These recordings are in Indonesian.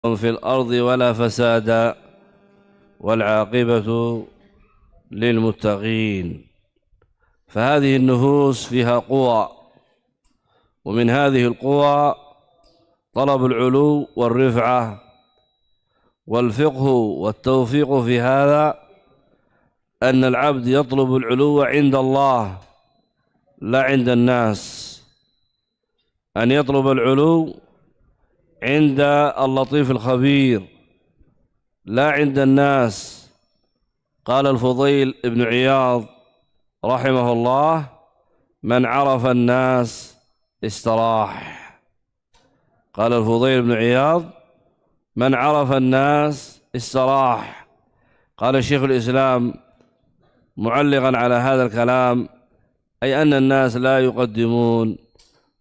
في الأرض ولا فسادا والعاقبة للمتقين. فهذه النفوس فيها قوى، ومن هذه القوى طلب العلو والرفعة، والفقه والتوفيق في هذا أن العبد يطلب العلو عند الله لا عند الناس، أن يطلب العلو عند اللطيف الخبير لا عند الناس. قال الفضيل بن عياض رحمه الله: من عرف الناس استراح. قال الفضيل بن عياض: من عرف الناس استراح. قال شيخ الإسلام معلقا على هذا الكلام: أي أن الناس لا يقدمون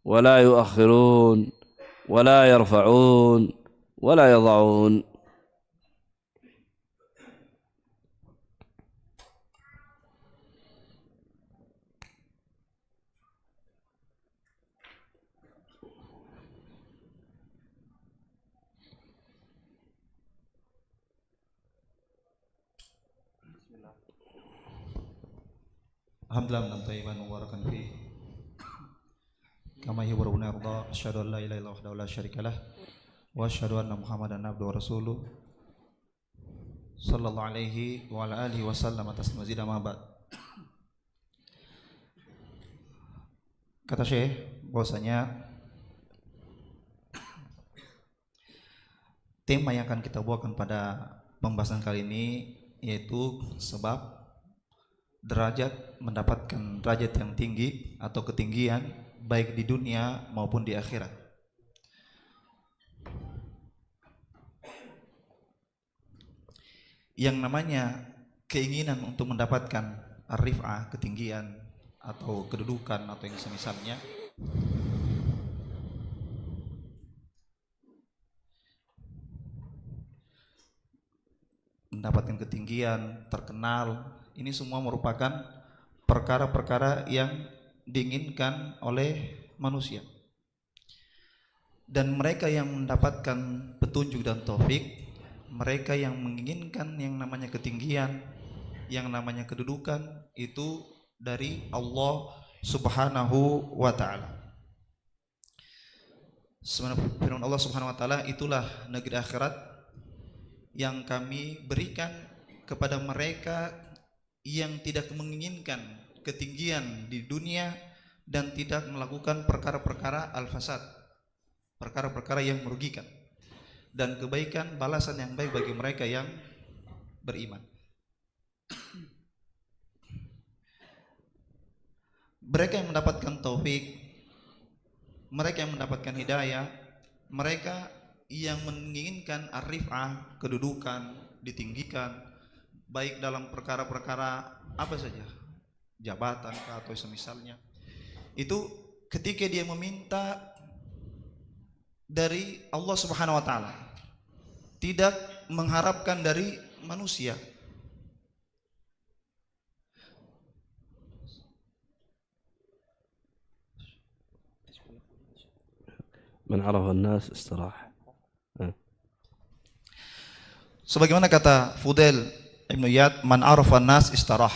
ولا يؤخرون ولا يرفعون ولا يضعون. Alhamdulillah nam tayyiban mubarakan fi kama yuhibbu rabbuna yarda. Asyhadu an la ilaha illallah wahdahu la syarikalah wa asyhadu anna Muhammadan abduhu wa rasuluh sallallahu alaihi wa ala alihi wasallam tasliman mazida ma ba'd. Kata Syekh bahwasanya tema yang akan kita bawakan pada pembahasan kali ini yaitu sebab derajat mendapatkan derajat yang tinggi atau ketinggian baik di dunia maupun di akhirat. Yang namanya keinginan untuk mendapatkan ar-rif'ah, ketinggian atau kedudukan atau yang semisalnya, mendapatkan ketinggian, terkenal, ini semua merupakan perkara-perkara yang diinginkan oleh manusia. Dan mereka yang mendapatkan petunjuk dan taufik, mereka yang menginginkan yang namanya ketinggian, yang namanya kedudukan, itu dari Allah Subhanahu wa ta'ala. Sebenarnya firman Allah Subhanahu wa ta'ala, itulah negeri akhirat yang kami berikan kepada mereka yang tidak menginginkan ketinggian di dunia dan tidak melakukan perkara-perkara al-fasad, perkara-perkara yang merugikan, dan kebaikan balasan yang baik bagi mereka yang beriman. Mereka yang mendapatkan taufik, mereka yang mendapatkan hidayah, mereka yang menginginkan ar-rif'ah, kedudukan, ditinggikan, baik dalam perkara-perkara apa saja, jabatan atau semisalnya, itu ketika dia meminta dari Allah Subhanahu wa ta'ala, tidak mengharapkan dari manusia. من عرف الناس استراح. Sebagaimana kata Fudail Ibn Iyad, man arafa nas istarah.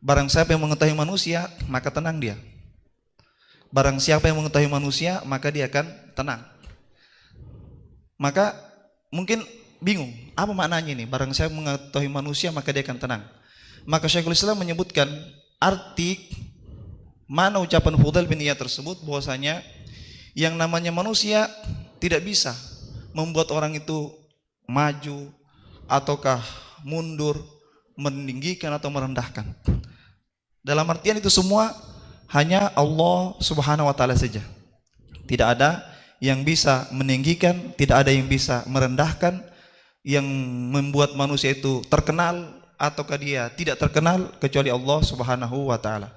Barang siapa yang mengetahui manusia, maka tenang dia. Barang siapa yang mengetahui manusia, maka dia akan tenang. Maka mungkin bingung, apa maknanya ini? Barang siapa mengetahui manusia, maka dia akan tenang. Maka Syekhul Islam menyebutkan arti mana ucapan Fudail bin Iyad tersebut, bahwasanya yang namanya manusia tidak bisa membuat orang itu maju ataukah mundur, meninggikan atau merendahkan. Dalam artian itu semua hanya Allah Subhanahu wa ta'ala saja. Tidak ada yang bisa meninggikan, tidak ada yang bisa merendahkan, yang membuat manusia itu terkenal ataukah dia tidak terkenal kecuali Allah Subhanahu wa ta'ala.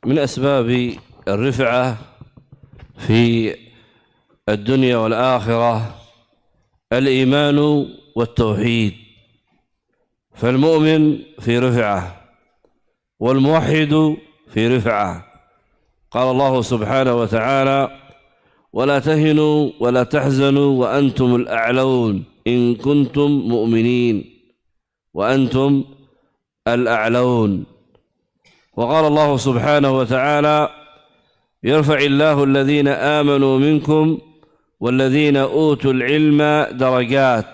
من أسباب الرفعة في الدنيا والآخرة الإيمان والتوحيد، فالمؤمن في رفعة والموحد في رفعة. قال الله سبحانه وتعالى: ولا تهنوا ولا تحزنوا وأنتم الأعلون إن كنتم مؤمنين وأنتم الأعلون. وقال الله سبحانه وتعالى: يرفع الله الذين آمنوا منكم والذين أوتوا العلم درجات.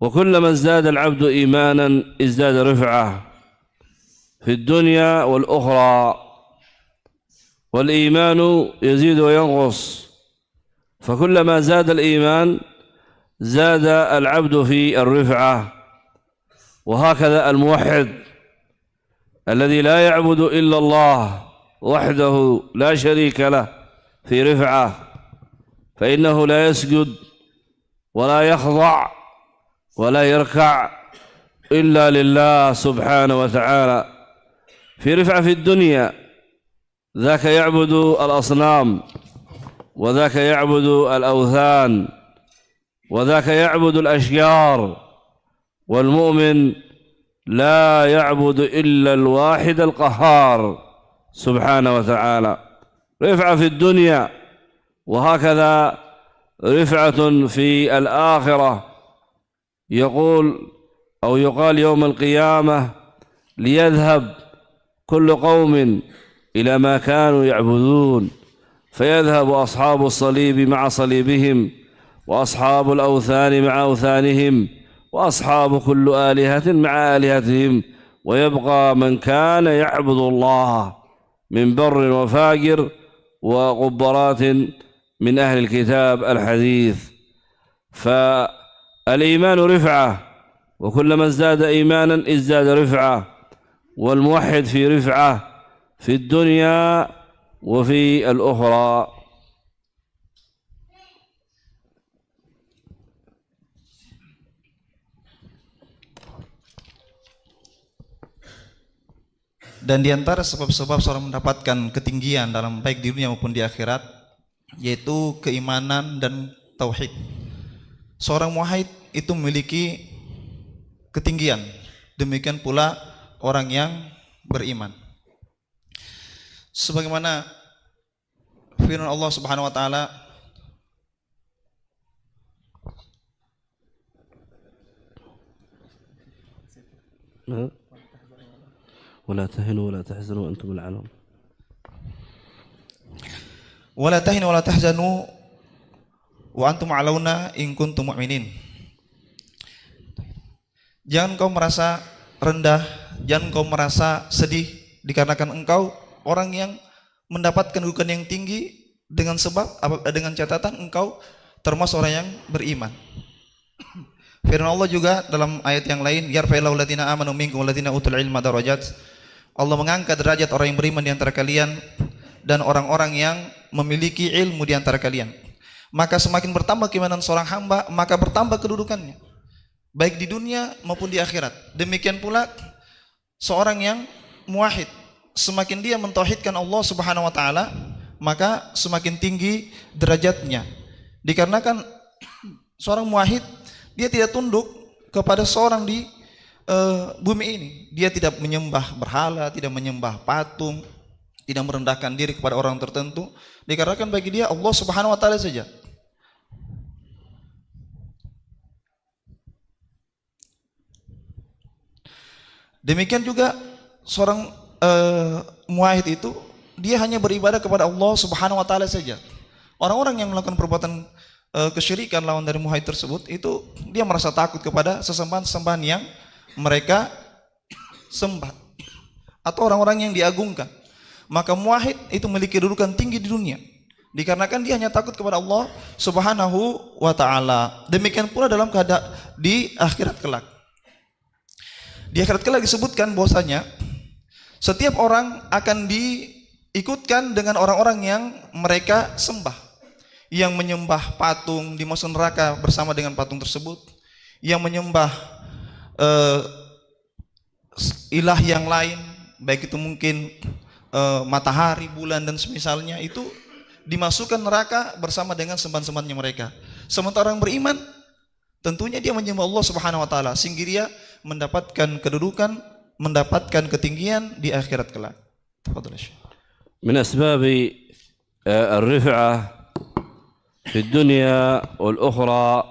وكلما ازداد العبد إيمانا ازداد رفعة في الدنيا والأخرى، والإيمان يزيد وينقص، فكلما زاد الإيمان زاد العبد في الرفعة. وهكذا الموحد الذي لا يعبد إلا الله وحده لا شريك له في رفعة، فإنه لا يسجد ولا يخضع ولا يركع إلا لله سبحانه وتعالى، في رفعة في الدنيا. ذاك يعبد الأصنام، وذاك يعبد الأوثان، وذاك يعبد الأشجار، والمؤمن لا يعبد إلا الواحد القهار سبحانه وتعالى. رفعة في الدنيا، وهكذا رفعة في الآخرة. يقال يوم القيامة: ليذهب كل قوم إلى ما كانوا يعبدون، فيذهب أصحاب الصليب مع صليبهم، وأصحاب الأوثان مع أوثانهم، وأصحاب كل آلهة مع آلهتهم، ويبقى من كان يعبد الله من بر وفاجر وغبرات من أهل الكتاب الحديث. فالإيمان رفعة، وكلما ازداد إيمانا ازداد رفعة، والموحد في رفعة في الدنيا وفي الأخرى. Dan di antara sebab-sebab seorang mendapatkan ketinggian dalam baik di dunia maupun di akhirat, yaitu keimanan dan tauhid. Seorang muwahhid itu memiliki ketinggian, demikian pula orang yang beriman. Sebagaimana firman Allah Subhanahu wa taala, ولا تهنوا ولا تحزنوا وأنتم الأعلون. ولا تهنوا ولا تحزنوا وأنتم الأعلون إن كنتم مؤمنين. Jangan kau merasa rendah, jangan kau merasa sedih dikarenakan engkau orang yang mendapatkan kedudukan yang tinggi dengan catatan engkau termasuk orang yang beriman. Firman Allah juga dalam ayat yang lain, yarfa'illahu alladziina aamanu minkum walladziina utul ilma darajat. Allah mengangkat derajat orang yang beriman di antara kalian dan orang-orang yang memiliki ilmu di antara kalian. Maka semakin bertambah keimanan seorang hamba, maka bertambah kedudukannya, baik di dunia maupun di akhirat. Demikian pula seorang yang muwahhid, semakin dia mentauhidkan Allah Subhanahu wa taala, maka semakin tinggi derajatnya. Dikarenakan seorang muwahhid dia tidak tunduk kepada seorang di bumi ini. Dia tidak menyembah berhala, tidak menyembah patung, tidak merendahkan diri kepada orang tertentu. Dikarenakan bagi dia Allah Subhanahu wa taala saja. Demikian juga seorang muwahhid itu dia hanya beribadah kepada Allah Subhanahu wa taala saja. Orang-orang yang melakukan perbuatan kesyirikan lawan dari muwahhid tersebut, itu dia merasa takut kepada sesembahan-sesembahan yang mereka sembah atau orang-orang yang diagungkan. Maka muwahhid itu memiliki kedudukan tinggi di dunia dikarenakan dia hanya takut kepada Allah Subhanahu wa taala. Demikian pula dalam keadaan di akhirat kelak. Di akhirat kelak disebutkan bahwasanya setiap orang akan diikutkan dengan orang-orang yang mereka sembah, yang menyembah patung dimasuk neraka bersama dengan patung tersebut, yang menyembah ilah yang lain, baik itu mungkin matahari, bulan dan semisalnya, itu dimasukkan neraka bersama dengan sembahan-sembahannya mereka. Sementara orang beriman tentunya dia menyembah Allah Subhanahu wa taala sehingga dia mendapatkan kedudukan, mendapatkan ketinggian di akhirat kelak. من أسباب الرفعة في الدنيا والأخرى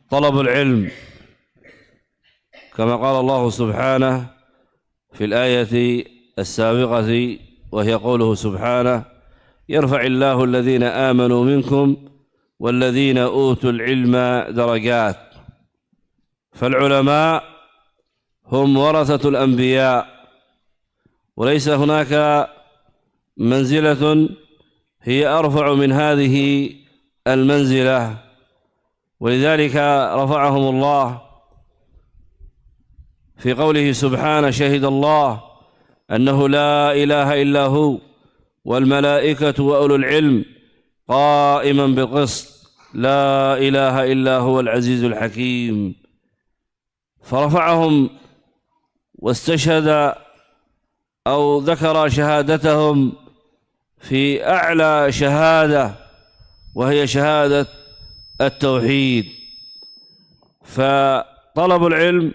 طلب العلم، كما قال الله سبحانه في الآية السابقة وهي قوله سبحانه: يرفع الله الذين آمنوا منكم والذين أوتوا العلم درجات. فالعلماء هم ورثة الأنبياء، وليس هناك منزلة هي أرفع من هذه المنزلة، ولذلك رفعهم الله في قوله سبحانه: شهد الله أنه لا إله إلا هو والملائكة وأولو العلم قائما بالقسط لا إله إلا هو العزيز الحكيم. فرفعهم واستشهد أو ذكر شهادتهم في أعلى شهادة، وهي شهادة التوحيد. فطلب العلم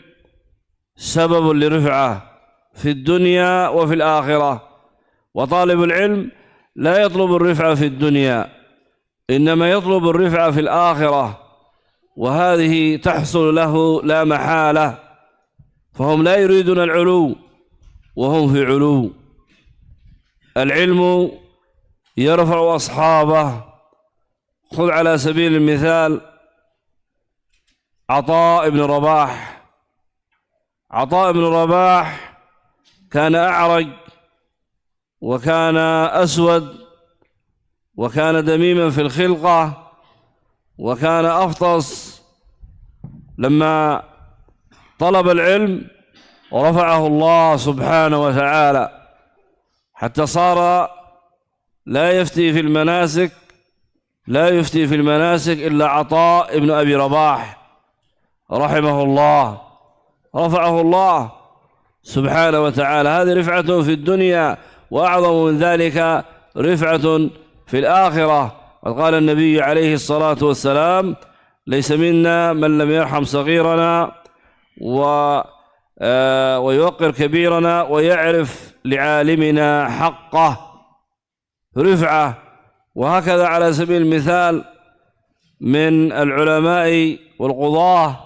سبب لرفعة في الدنيا وفي الآخرة، وطالب العلم لا يطلب الرفعة في الدنيا، إنما يطلب الرفعة في الآخرة، وهذه تحصل له لا محالة. فهم لا يريدون العلو وهم في علو. العلم يرفع أصحابه. خذ على سبيل المثال عطاء بن رباح. عطاء بن رباح كان أعرج، وكان أسود، وكان دميما في الخلقة، وكان أفطس. لما طلب العلم ورفعه الله سبحانه وتعالى حتى صار لا يفتي في المناسك إلا عطاء ابن أبي رباح رحمه الله. رفعه الله سبحانه وتعالى. هذه رفعة في الدنيا، وأعظم من ذلك رفعة في الآخرة. وقال النبي عليه الصلاة والسلام: ليس منا من لم يرحم صغيرنا ويوقر كبيرنا ويعرف لعالمنا حقه. رفعة. وهكذا على سبيل المثال من العلماء والقضاة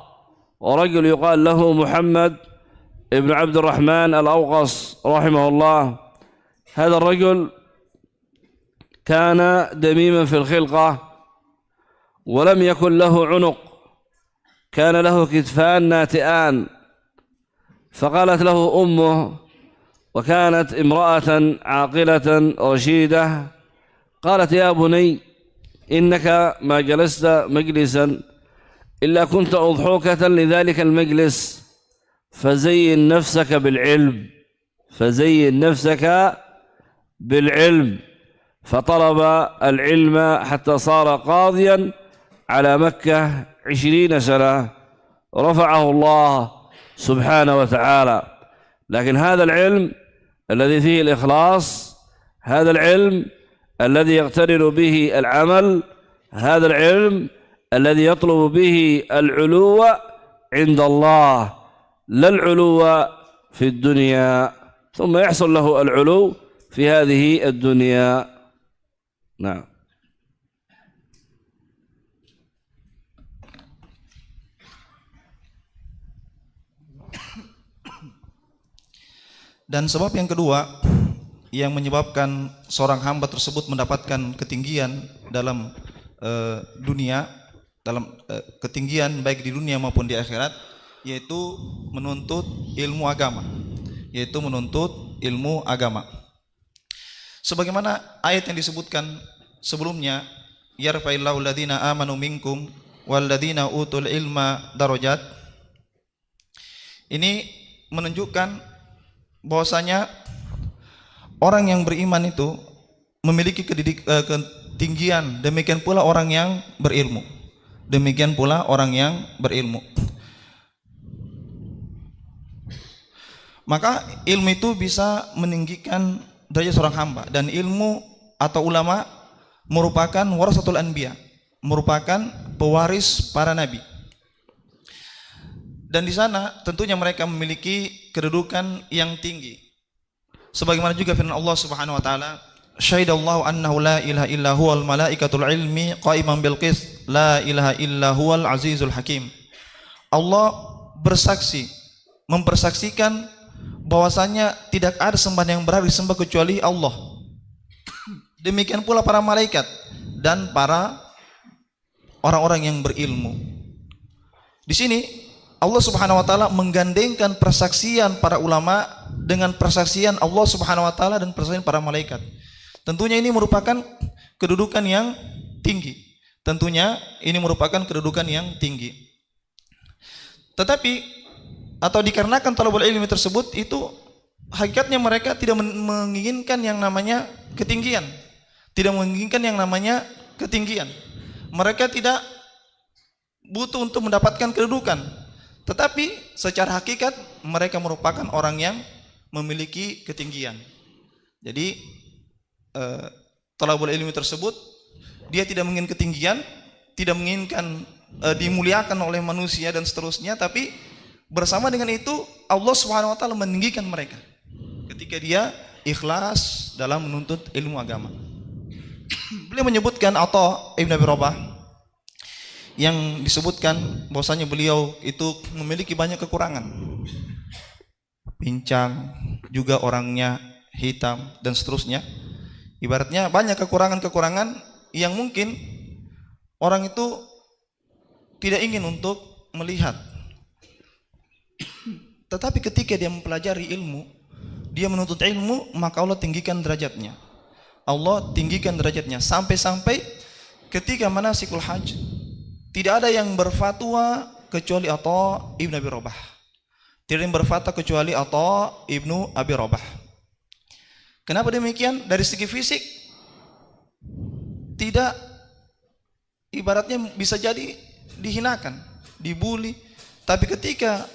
ورجل يقال له محمد ابن عبد الرحمن الأوقص رحمه الله. هذا الرجل كان دميما في الخلقة، ولم يكن له عنق، كان له كتفان ناتئان. فقالت له أمه، وكانت امرأة عاقلة رشيدة، قالت: يا بني، إنك ما جلست مجلسا إلا كنت أضحوكة لذلك المجلس، فزين نفسك بالعلم. فطلب العلم حتى صار قاضيا على مكة 20 سنة، رفعه الله سبحانه وتعالى. لكن هذا العلم الذي فيه الإخلاص، هذا العلم الذي يقترن به العمل، هذا العلم الذي يطلب به العلو عند الله، لا العلو في الدنيا، ثم يحصل له العلو في هذه الدنيا. نعم. Dan sebab yang kedua yang menyebabkan seorang hamba tersebut mendapatkan ketinggian dalam dunia, dalam ketinggian baik di dunia maupun di akhirat, yaitu menuntut ilmu agama, sebagaimana ayat yang disebutkan sebelumnya, yarfa'illahu alladhina amanu minkum walladhina utul ilma darajat. Ini menunjukkan bahwasanya orang yang beriman itu memiliki ketinggian, demikian pula orang yang berilmu. Maka ilmu itu bisa meninggikan derajat seorang hamba, dan ilmu atau ulama merupakan warasatul anbiya, merupakan pewaris para nabi. Dan di sana tentunya mereka memiliki kedudukan yang tinggi. Sebagaimana juga firman Allah Subhanahu wa taala Syahidallahu annahu la ilaha illa huwal malaikatul ilmi qaiman bil qist la ilaha illa huwal azizul hakim. Allah bersaksi, mempersaksikan bahwasanya tidak ada sembahan yang berhak disembah kecuali Allah. Demikian pula para malaikat dan para orang-orang yang berilmu. Di sini Allah Subhanahu wa taala menggandengkan persaksian para ulama dengan persaksian Allah Subhanahu wa taala dan persaksian para malaikat. Tentunya ini merupakan kedudukan yang tinggi. Tentunya ini merupakan kedudukan yang tinggi. Tetapi atau dikarenakan talabul ilmi tersebut itu hakikatnya mereka tidak menginginkan yang namanya ketinggian. Tidak menginginkan yang namanya ketinggian. Mereka tidak butuh untuk mendapatkan kedudukan. Tetapi secara hakikat mereka merupakan orang yang memiliki ketinggian. Jadi talabul ilmi tersebut dia tidak menginginkan ketinggian, tidak menginginkan dimuliakan oleh manusia dan seterusnya, tapi bersama dengan itu Allah Subhanahu wa taala meninggikan mereka ketika dia ikhlas dalam menuntut ilmu agama. Beliau menyebutkan Atha Ibn Abi Rabah yang disebutkan bahwasanya beliau itu memiliki banyak kekurangan. Pincang, juga orangnya hitam dan seterusnya. Ibaratnya banyak kekurangan-kekurangan yang mungkin orang itu tidak ingin untuk melihat. Tetapi ketika dia mempelajari ilmu, dia menuntut ilmu, maka Allah tinggikan derajatnya. Allah tinggikan derajatnya sampai-sampai ketika manasikul hajj tidak ada yang berfatwa kecuali Atha Ibn Abi Rabah. Tidak ada yang berfatwa kecuali Atha Ibn Abi Rabah. Kenapa demikian? Dari segi fisik tidak, ibaratnya bisa jadi dihinakan, dibuli. Tapi ketika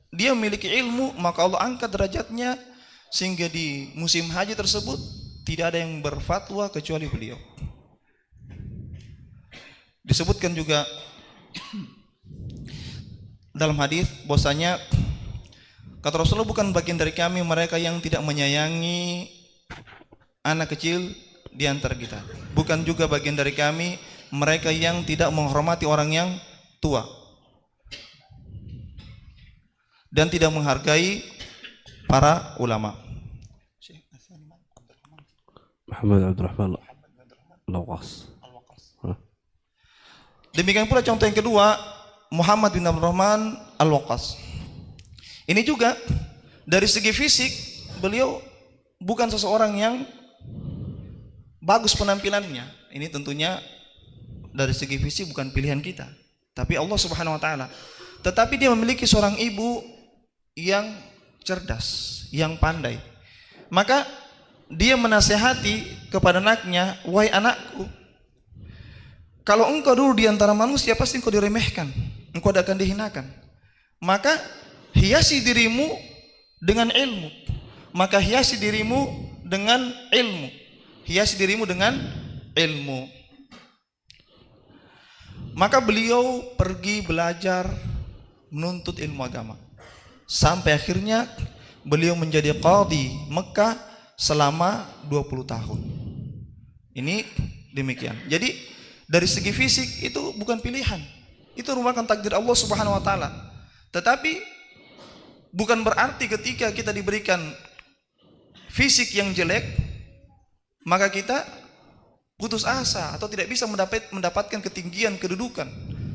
dia memiliki ilmu, maka Allah angkat derajatnya sehingga di musim haji tersebut tidak ada yang berfatwa kecuali beliau. Disebutkan juga dalam hadis bahwasanya kata Rasulullah, bukan bagian dari kami mereka yang tidak menyayangi anak kecil di antara kita. Bukan juga bagian dari kami mereka yang tidak menghormati orang yang tua dan tidak menghargai para ulama. Muhammad Abdurrahman Al-Waqas. Demikian pula contoh yang kedua, Muhammad bin Abdurrahman Al-Waqas. Ini juga dari segi fisik beliau bukan seseorang yang bagus penampilannya. Ini tentunya dari segi fisik bukan pilihan kita, tapi Allah Subhanahu wa taala. Tetapi dia memiliki seorang ibu yang cerdas, yang pandai. Maka dia menasehati kepada anaknya, wahai anakku, kalau engkau dulu di antara manusia pasti engkau diremehkan, engkau akan dihinakan. Maka hiasi dirimu dengan ilmu. Maka hiasi dirimu dengan ilmu. Hiasi dirimu dengan ilmu. Maka beliau pergi belajar menuntut ilmu agama. Sampai akhirnya beliau menjadi qadhi Mekah selama 20 tahun. Ini demikian. Jadi dari segi fisik itu bukan pilihan. Itu merupakan takdir Allah Subhanahu wa taala. Tetapi bukan berarti ketika kita diberikan fisik yang jelek maka kita putus asa atau tidak bisa mendapatkan ketinggian kedudukan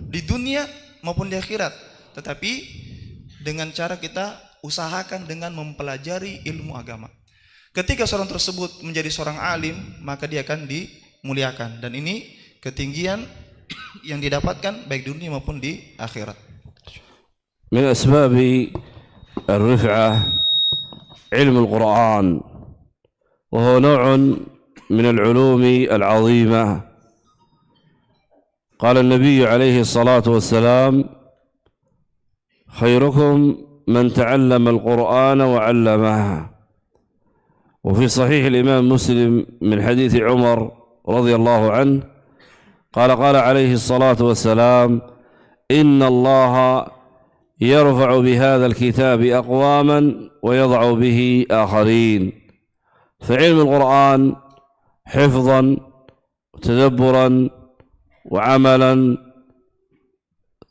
di dunia maupun di akhirat. Tetapi dengan cara kita usahakan dengan mempelajari ilmu agama. Ketika seorang tersebut menjadi seorang alim, maka dia akan dimuliakan. Dan ini ketinggian yang didapatkan baik dunia maupun di akhirat. Min asbabi الرفعة علم القرآن وهو نوع من العلوم العظيمة. قال النبي عليه الصلاة والسلام خيركم من تعلم القرآن وعلمه. وفي صحيح الإمام مسلم من حديث عمر رضي الله عنه قال عليه الصلاة والسلام إن الله يرفع بهذا الكتاب أقواما ويضع به آخرين. فعلم القرآن حفظا وتدبرا وعملا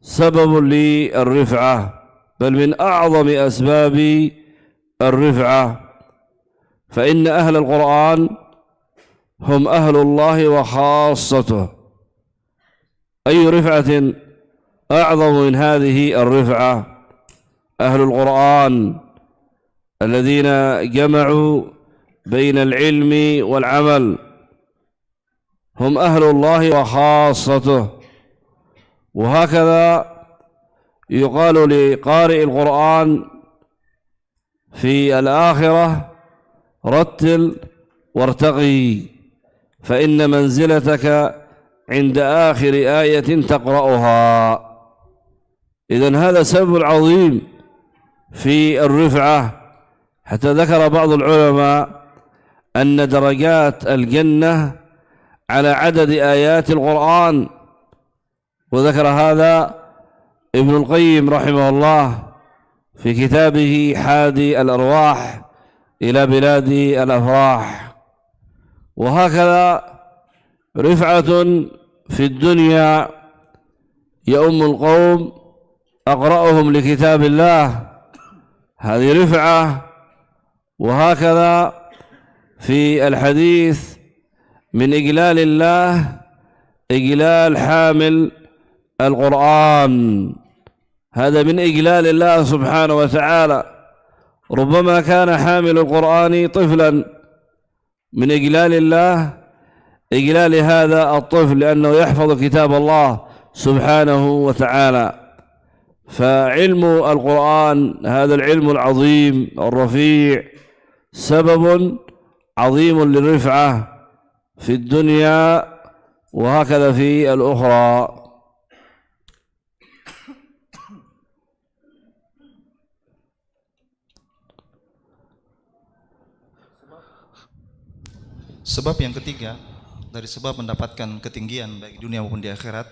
سبب للرفعة، بل من أعظم أسباب الرفعة. فإن أهل القرآن هم أهل الله وخاصته. أي رفعة أعظم من هذه الرفعة؟ أهل القرآن الذين جمعوا بين العلم والعمل هم أهل الله وخاصته. وهكذا يقال لقارئ القرآن في الآخرة: رتل وارتقي، فإن منزلتك عند آخر آية تقرأها. إذن هذا سبب عظيم في الرفعة، حتى ذكر بعض العلماء أن درجات الجنة على عدد آيات القرآن، وذكر هذا ابن القيم رحمه الله في كتابه حادي الأرواح إلى بلاد الأفراح. وهكذا رفعة في الدنيا يؤم القوم أقرأهم لكتاب الله، هذه رفعة. وهكذا في الحديث: من إجلال الله إجلال حامل القرآن، هذا من إجلال الله سبحانه وتعالى. ربما كان حامل القرآن طفلا، من إجلال الله إجلال هذا الطفل لأنه يحفظ كتاب الله سبحانه وتعالى. فعلم القرآن هذا العلم العظيم الرفيع سبب عظيم للرفعة في الدنيا وهكذا في الأخرى. Sebab yang ketiga dari sebab mendapatkan ketinggian baik di dunia maupun di akhirat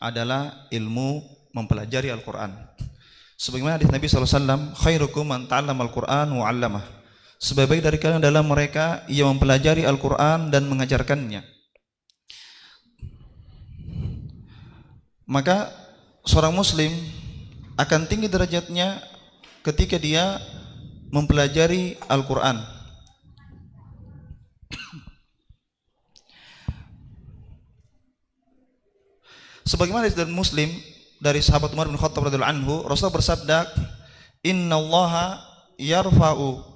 adalah ilmu mempelajari Al-Quran. Sebagaimana hadis Nabi SAW, khairukum man ta'allama Al-Quran wa 'allamah. Sebaik-baik dari kalian adalah mereka yang mempelajari Al-Quran dan mengajarkannya. Maka seorang muslim akan tinggi derajatnya ketika dia mempelajari Al-Quran. Sebagaimana dari Muslim dari sahabat Umar bin Khattab radhiyallahu anhu, Rasul bersabda, "Innallaha yarfa'u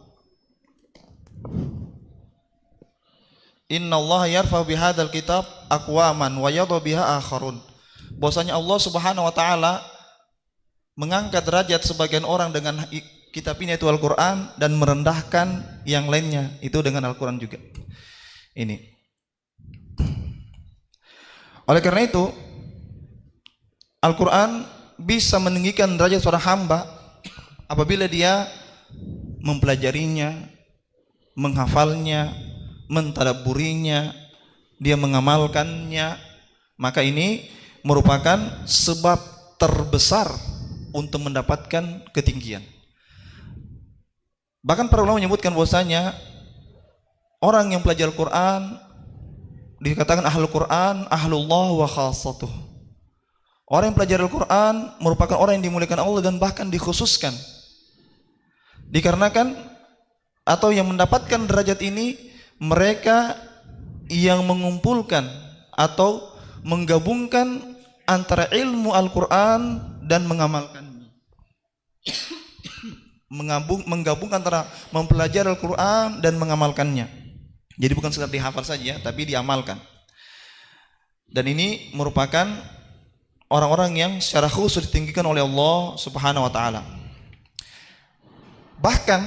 bihadzal kitab aqwaman wa yadhu biha akharun." Bahwasanya Allah Subhanahu wa taala mengangkat derajat sebagian orang dengan kitab ini yaitu Al-Qur'an dan merendahkan yang lainnya itu dengan Al-Qur'an juga. Ini. Oleh karena itu Al-Quran bisa meninggikan derajat seorang hamba apabila dia mempelajarinya, menghafalnya, mentadabburinya, dia mengamalkannya. Maka ini merupakan sebab terbesar untuk mendapatkan ketinggian. Bahkan para ulama menyebutkan bahwasanya orang yang belajar Al-Quran dikatakan ahlul Quran, ahlullah wa khassatuh. Orang yang pelajari Al-Quran merupakan orang yang dimuliakan Allah dan bahkan dikhususkan. Dikarenakan atau yang mendapatkan derajat ini mereka yang mengumpulkan atau menggabungkan antara ilmu Al-Quran dan mengamalkannya. Menggabungkan antara mempelajari Al-Quran dan mengamalkannya. Jadi bukan sekedar dihafal saja, tapi diamalkan. Dan ini merupakan orang-orang yang secara khusus ditinggikan oleh Allah Subhanahu wa taala. Bahkan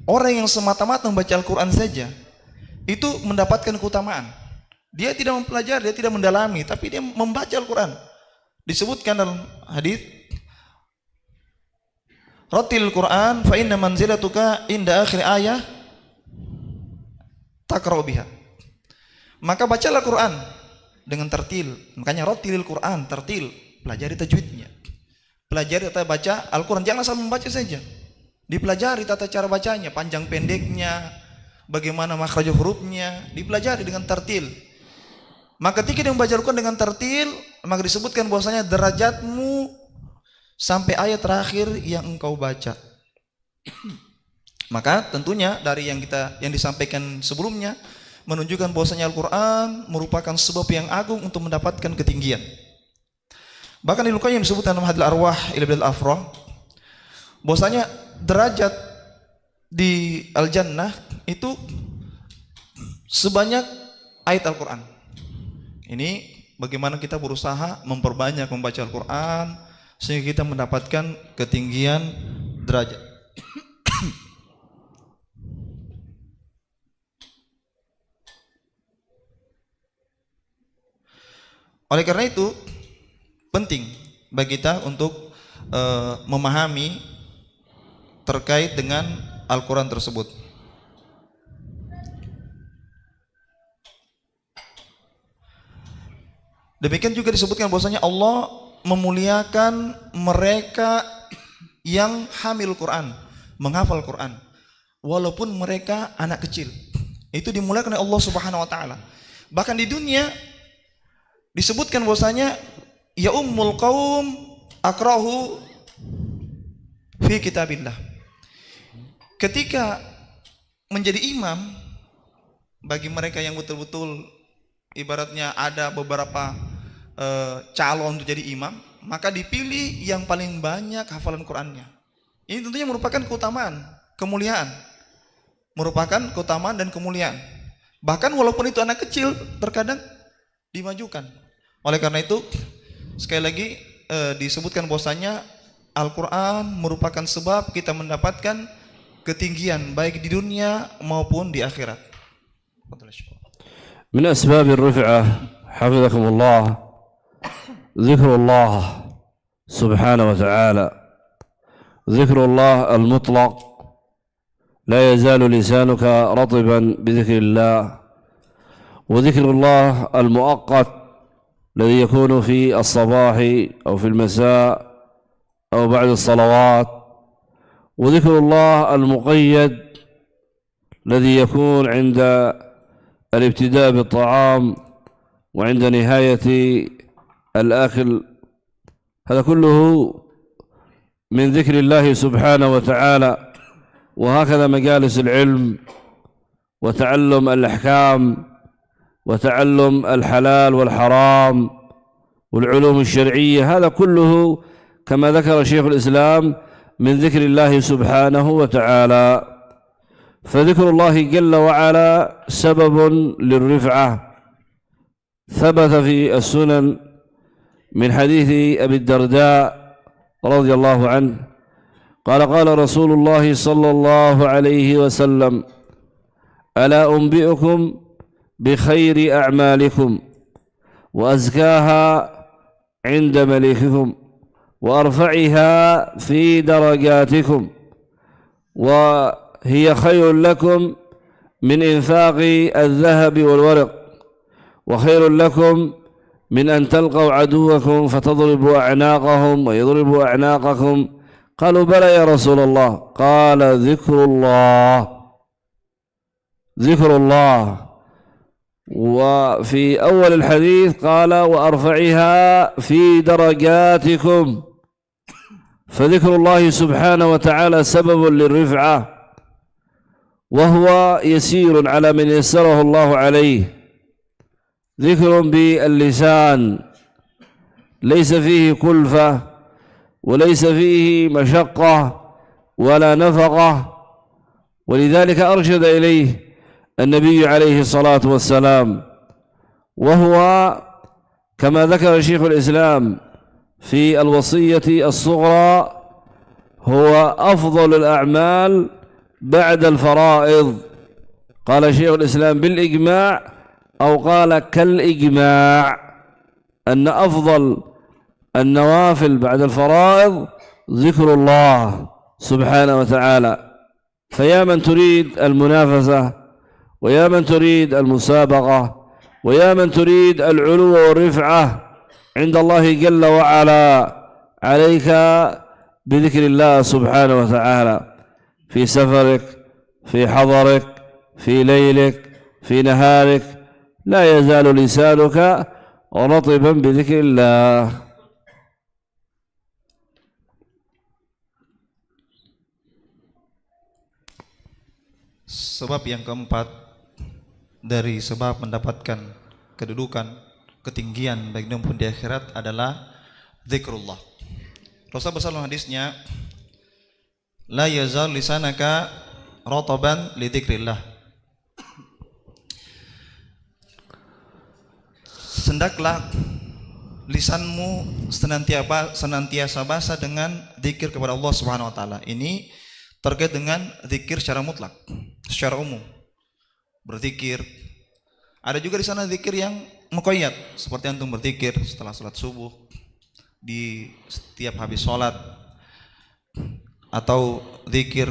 orang yang semata-mata membaca Al-Quran saja itu mendapatkan keutamaan. Dia tidak mempelajari, dia tidak mendalami, tapi dia membaca Al-Quran. Disebutkan dalam hadis, "Ratil Quran fa inna manzilatuka inda akhir ayah taqra'u biha." Maka bacalah Quran dengan tertil. Makanya ratilil Quran, tertil, pelajari tajwidnya. Pelajari tata baca Al-Quran, jangan asal membaca saja. Dipelajari tata cara bacanya, panjang pendeknya, bagaimana makhraj hurufnya, dipelajari dengan tartil. Maka ketika dia membaca Al-Quran dengan tartil, maka disebutkan bahwasanya derajatmu sampai ayat terakhir yang engkau baca. Maka tentunya dari yang disampaikan sebelumnya menunjukkan bahwasanya Al-Quran merupakan sebab yang agung untuk mendapatkan ketinggian. Bahkan Ibnu Qayyim disebutkan dalam Hadil Arwah ila Bil Afrah bahwasanya derajat di Al-Jannah itu sebanyak ayat Al-Quran. Ini bagaimana kita berusaha memperbanyak membaca Al-Quran sehingga kita mendapatkan ketinggian derajat. Oleh karena itu penting bagi kita untuk memahami terkait dengan Al-Quran tersebut. Demikian juga disebutkan bahwasanya Allah memuliakan mereka yang hamil Quran, menghafal Quran, walaupun mereka anak kecil. Itu dimuliakan oleh Allah Subhanahu wa taala. Bahkan di dunia disebutkan bahwasanya ya ummul qaum akrahu fi kitabillah. Ketika menjadi imam bagi mereka yang betul-betul ibaratnya ada beberapa calon untuk jadi imam, maka dipilih yang paling banyak hafalan Qurannya. Ini tentunya merupakan keutamaan, kemuliaan. Merupakan keutamaan dan kemuliaan. Bahkan walaupun itu anak kecil, terkadang dimajukan. Oleh karena itu, sekali lagi disebutkan bahwasanya Al-Quran merupakan sebab kita mendapatkan ketinggian baik di dunia maupun di akhirat. من أسباب الرفعة حفظكم الله ذكر الله سبحانه وتعالى. ذكر الله المطلق لا يزال لسانك رطبا بذكر الله، وذكر الله المؤقت الذي يكون في الصباح أو في المساء أو بعد الصلوات، وذكر الله المقيد الذي يكون عند الابتداء بالطعام وعند نهاية الأكل. هذا كله من ذكر الله سبحانه وتعالى. وهكذا مجالس العلم وتعلم الأحكام وتعلم الحلال والحرام والعلوم الشرعية، هذا كله كما ذكر شيخ الإسلام من ذكر الله سبحانه وتعالى. فذكر الله جل وعلا سبب للرفعة. ثبت في السنن من حديث أبي الدرداء رضي الله عنه قال قال رسول الله صلى الله عليه وسلم: ألا أنبئكم بخير أعمالكم وأزكاها عند مليككم وأرفعها في درجاتكم وهي خير لكم من إنفاق الذهب والورق وخير لكم من أن تلقوا عدوكم فتضربوا أعناقهم ويضربوا أعناقكم. قالوا: بلى يا رسول الله. قال: ذكر الله. ذكر الله. وفي أول الحديث قال: وأرفعها في درجاتكم. فذكر الله سبحانه وتعالى سبب للرفعة، وهو يسير على من يسره الله عليه. ذكر باللسان ليس فيه كلفة وليس فيه مشقة ولا نفقة، ولذلك أرشد إليه النبي عليه الصلاة والسلام. وهو كما ذكر شيخ الإسلام في الوصية الصغرى هو أفضل الأعمال بعد الفرائض. قال شيخ الإسلام بالإجماع أو قال كالإجماع أن أفضل النوافل بعد الفرائض ذكر الله سبحانه وتعالى. فيا من تريد المنافسة، ويا من تريد المسابقة، ويا من تريد العلو والرفعة عند الله جل وعلا، عليك بذكر الله سبحانه وتعالى في سفرك، في حضرك، في ليلك في نهارك لا يزال لسانك رطبا بذكر الله. Sebab yang keempat dari sebab mendapatkan kedudukan, ketinggian baik dunia maupun di akhirat adalah zikrullah. Rasulullah SAW hadisnya, la yazal lisanaka rataban li dzikrillah. Hendaklah lisanmu senantiasa basah dengan zikir kepada Allah Subhanahu wa taala. Ini terkait dengan zikir secara mutlak, secara umum. Berzikir. Ada juga di sana zikir yang muqayyad, seperti antum berzikir setelah salat subuh, di setiap habis salat, atau zikir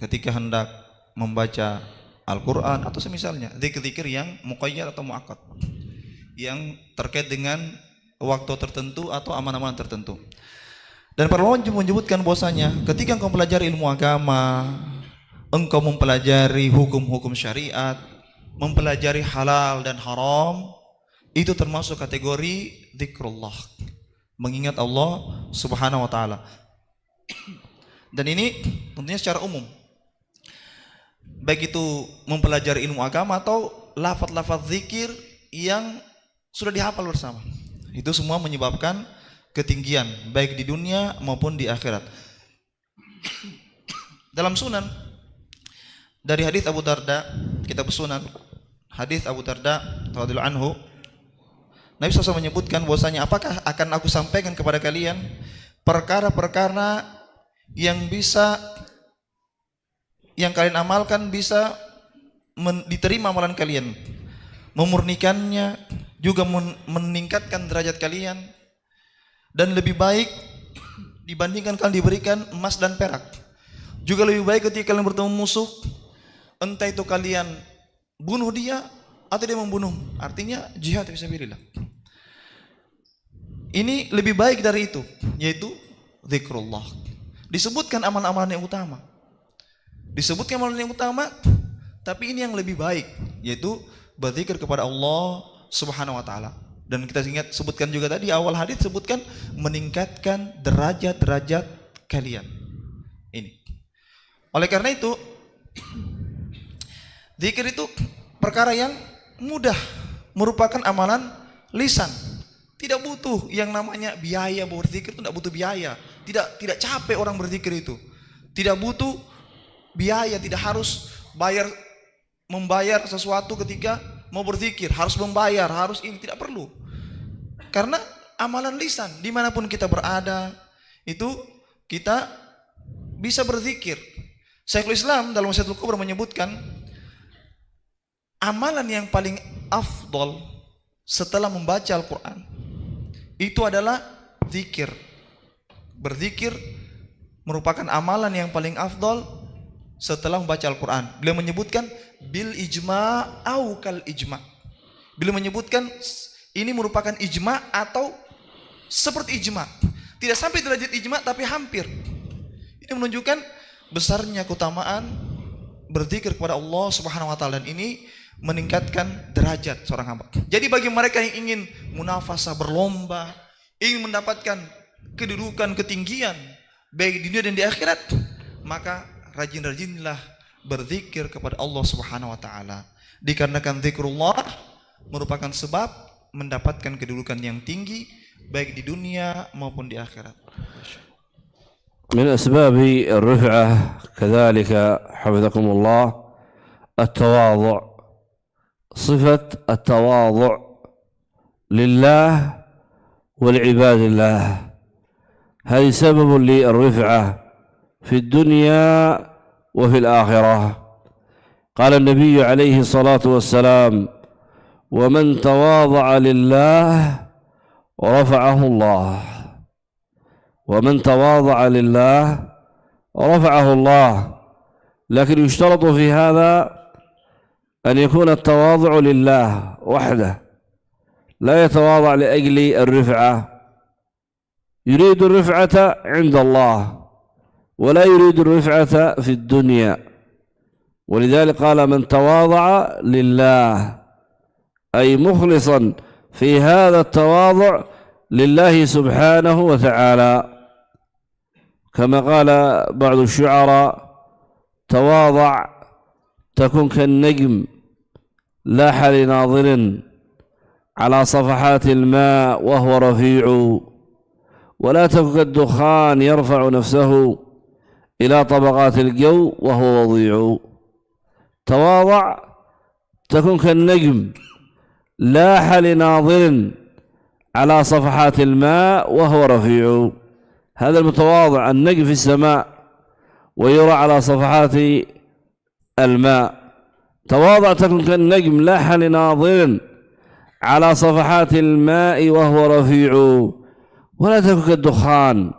ketika hendak membaca Al-Qur'an atau semisalnya. Zikir-zikir yang muqayyad atau muakkad, yang terkait dengan waktu tertentu atau amalan-amalan tertentu. Dan para ulama menyebutkan bahwasanya ketika engkau mempelajari ilmu agama, engkau mempelajari hukum-hukum syariat, mempelajari halal dan haram, itu termasuk kategori zikrullah, mengingat Allah Subhanahu wa taala. Dan ini tentunya secara umum, baik itu mempelajari ilmu agama atau lafaz-lafaz zikir yang sudah dihafal bersama. Itu semua menyebabkan ketinggian baik di dunia maupun di akhirat. Dalam Sunan dari hadis Abu Darda, kitab Sunan, hadis Abu Darda radhiyallahu anhu, Nabi SAW menyebutkan bahwasanya, apakah akan aku sampaikan kepada kalian perkara-perkara yang bisa, yang kalian amalkan bisa diterima amalan kalian, memurnikannya, juga meningkatkan derajat kalian, dan lebih baik dibandingkan kalian diberikan emas dan perak. Juga lebih baik ketika kalian bertemu musuh, entah itu kalian bunuh dia atau dia membunuh, artinya jihad fisabilillah. Ini lebih baik dari itu, yaitu zikrullah. Disebutkan amalan-amalan yang utama, disebutkan amalan yang utama, tapi ini yang lebih baik, yaitu berzikir kepada Allah Subhanahu wa taala. Dan kita ingat, sebutkan juga tadi awal hadis, sebutkan meningkatkan derajat-derajat kalian. Ini. Oleh karena itu, zikir itu perkara yang mudah, merupakan amalan lisan. Tidak butuh yang namanya biaya. Berzikir itu tidak butuh biaya. Tidak capek orang berzikir itu. Tidak butuh biaya, tidak harus membayar sesuatu ketika mau berzikir, harus membayar, harus ini, tidak perlu. Karena amalan lisan, dimanapun kita berada, itu kita bisa berzikir. Syekhul Islam dalam Wasiatul Kubra menyebutkan, amalan yang paling afdol setelah membaca Al-Quran itu adalah zikir. Berzikir merupakan amalan yang paling afdol setelah membaca Al-Quran. Beliau menyebutkan bil ijma' au kal ijma'. Beliau menyebutkan ini merupakan ijma' atau seperti ijma'. Tidak sampai derajat ijma' tapi hampir. Ini menunjukkan besarnya keutamaan berzikir kepada Allah Subhanahu wa taala, dan ini meningkatkan derajat seorang hamba. Jadi bagi mereka yang ingin munafasah, berlomba, ingin mendapatkan kedudukan, ketinggian baik di dunia dan di akhirat, maka rajin-rajinlah berzikir kepada Allah Subhanahu wa taala. Dikarenakan zikrullah merupakan sebab mendapatkan kedudukan yang tinggi baik di dunia maupun di akhirat. من أسباب الرفعة كذلك حفظكم الله التواضع، صفة التواضع لله ولعباد الله، هذه سبب للرفعة في الدنيا وفي الآخرة. قال النبي عليه الصلاة والسلام: ومن تواضع لله رفعه الله، ومن تواضع لله رفعه الله. لكن يشترط في هذا أن يكون التواضع لله وحده، لا يتواضع لأجل الرفعة، يريد الرفعة عند الله ولا يريد الرفعة في الدنيا. ولذلك قال من تواضع لله، أي مخلصا في هذا التواضع لله سبحانه وتعالى، كما قال بعض الشعراء: تواضع تكن كالنجم لاح لناظر على صفحات الماء وهو رفيع، ولا تكن كالدخان يرفع نفسه إلى طبقات الجو وهو وضيع. تواضع تكن كالنجم لاح لناظر على صفحات الماء وهو رفيع. هذا المتواضع النجم في السماء ويرى على صفحات الماء. تواضع تكن كالنجم لاح لناظر على صفحات الماء وهو رفيع، ولا تكن كالدخان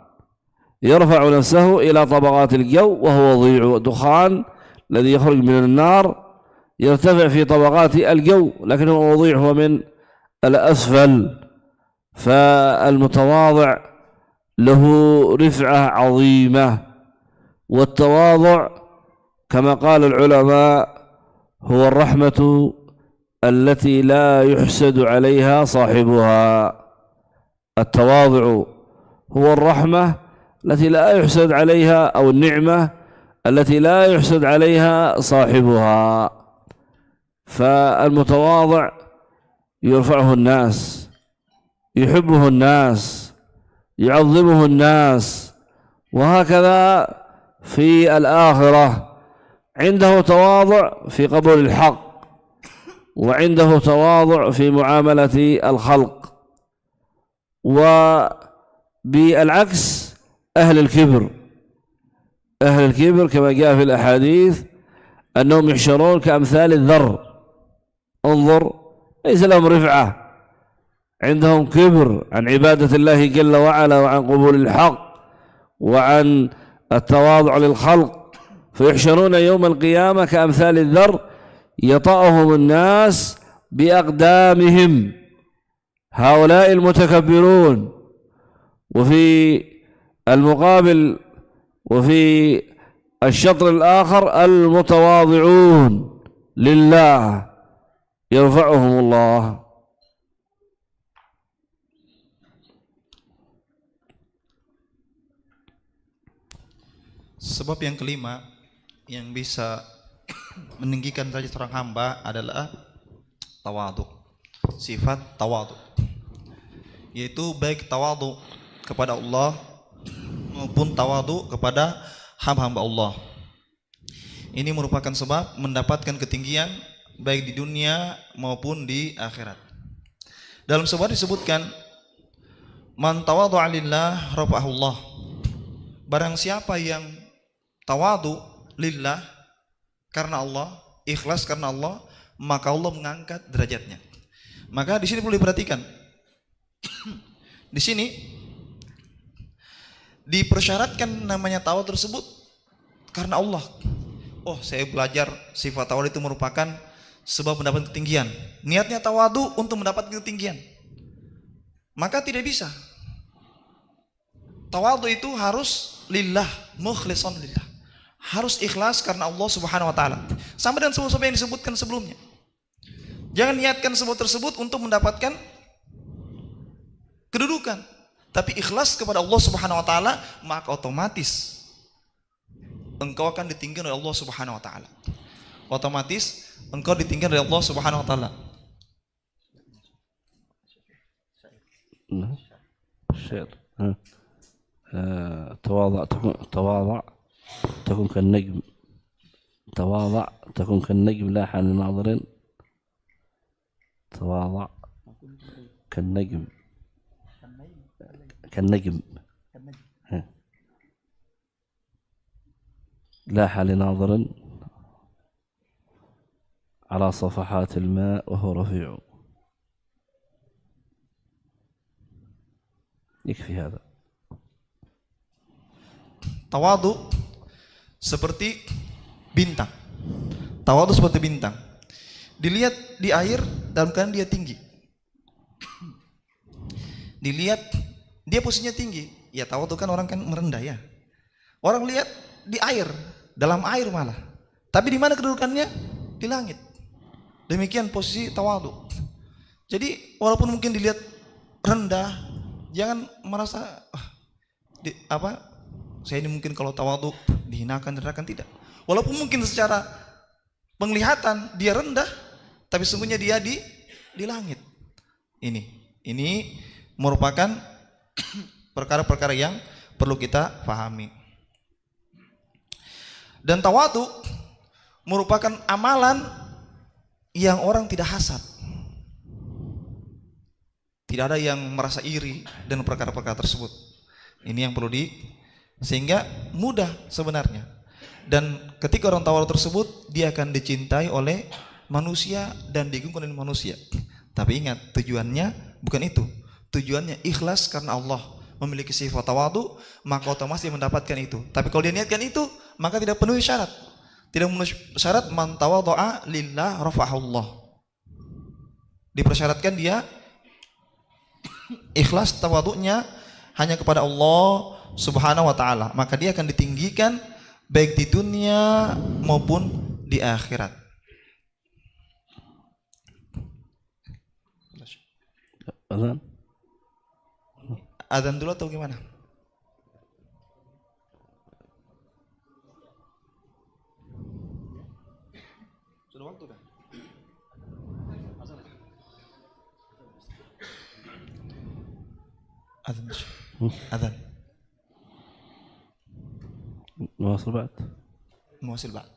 يرفع نفسه إلى طبقات الجو وهو وضيع. الدخان الذي يخرج من النار يرتفع في طبقات الجو، لكنه وضيع، هو من الأسفل. فالمتواضع له رفعة عظيمة، والتواضع كما قال العلماء هو الرحمة التي لا يحسد عليها صاحبها. التواضع هو الرحمة التي لا يحسد عليها، أو النعمة التي لا يحسد عليها صاحبها. فالمتواضع يرفعه الناس، يحبه الناس، يعظمه الناس. وهكذا في الآخرة عنده تواضع في قبول الحق، وعنده تواضع في معاملة الخلق. وبالعكس أهل الكبر كما جاء في الأحاديث أنهم يحشرون كأمثال الذر. انظر، ليس لهم رفعة، عندهم كبر عن عبادة الله جل وعلا، وعن قبول الحق، وعن التواضع للخلق، فيحشرون يوم القيامة كأمثال الذر يطأهم الناس بأقدامهم. هؤلاء المتكبرون. وفي المقابل وفي الشطر الآخر المتواضعون لله يرفعهم الله. Sebab yang kelima yang bisa meninggikan derajat seorang hamba adalah tawadhu. Sifat tawadhu, yaitu baik tawadhu kepada Allah maupun tawadhu kepada hamba-hamba Allah. Ini merupakan sebab mendapatkan ketinggian baik di dunia maupun di akhirat. Dalam sebuah disebutkan, man tawadhu'a lillah rafa'ahu Allah. Barang siapa yang tawadhu lillah, karena Allah, ikhlas karena Allah, maka Allah mengangkat derajatnya. Maka di sini perlu diperhatikan. Di sini dipersyaratkan namanya tawadhu tersebut karena Allah. Oh, saya belajar sifat tawadhu itu merupakan sebab mendapat ketinggian. Niatnya tawadhu untuk mendapat ketinggian, maka tidak bisa. Tawadhu itu harus lillah, mukhlishan lillah. Harus ikhlas karena Allah Subhanahu wa taala. Sama dengan sebab yang disebutkan sebelumnya. Jangan niatkan sebab tersebut untuk mendapatkan kedudukan, tapi ikhlas kepada Allah Subhanahu wa taala, maka otomatis engkau akan ditinggikan oleh Allah Subhanahu wa taala. Otomatis engkau ditinggikan oleh Allah Subhanahu wa taala. تواضع تكون كالنجم، تواضع تكون كالنجم لاح لناظر، تواضع كالنجم لاح لناظر على صفحات الماء وهو رفيع. يكفي هذا. Tawadhu seperti bintang. Tawadhu seperti bintang. Dilihat di air dalam keadaan dia tinggi. Dilihat dia posisinya tinggi. Ya tawadhu kan orang kan merendah ya. Orang lihat di air, dalam air malah. Tapi di mana kedudukannya? Di langit. Demikian posisi tawadhu. Jadi walaupun mungkin dilihat rendah, jangan merasa saya ini mungkin kalau tawadhu dihinakan, direndahkan, tidak. Walaupun mungkin secara penglihatan dia rendah, tapi sungguhnya dia di langit. Ini merupakan perkara-perkara yang perlu kita pahami. Dan tawadhu merupakan amalan yang orang tidak hasad. Tidak ada yang merasa iri dan perkara-perkara tersebut. Ini yang perlu sehingga mudah sebenarnya. Dan ketika orang tawadhu tersebut, dia akan dicintai oleh manusia dan diagungkan oleh manusia. Tapi ingat, tujuannya bukan itu. Tujuannya ikhlas karena Allah, memiliki sifat tawadhu, maka otomatis dia mendapatkan itu. Tapi kalau dia niatkan itu, maka tidak penuhi syarat. Tidak memenuhi syarat, man tawadhu'a lillah rafa'ahullah. Dipersyaratkan dia ikhlas tawadhu'nya hanya kepada Allah Subhanahu wa taala, maka dia akan ditinggikan baik di dunia maupun di akhirat. Azan? Azan dulu atau gimana? Sudah waktu kan? Azan. Azan. نواصل بعد. نواصل بعد.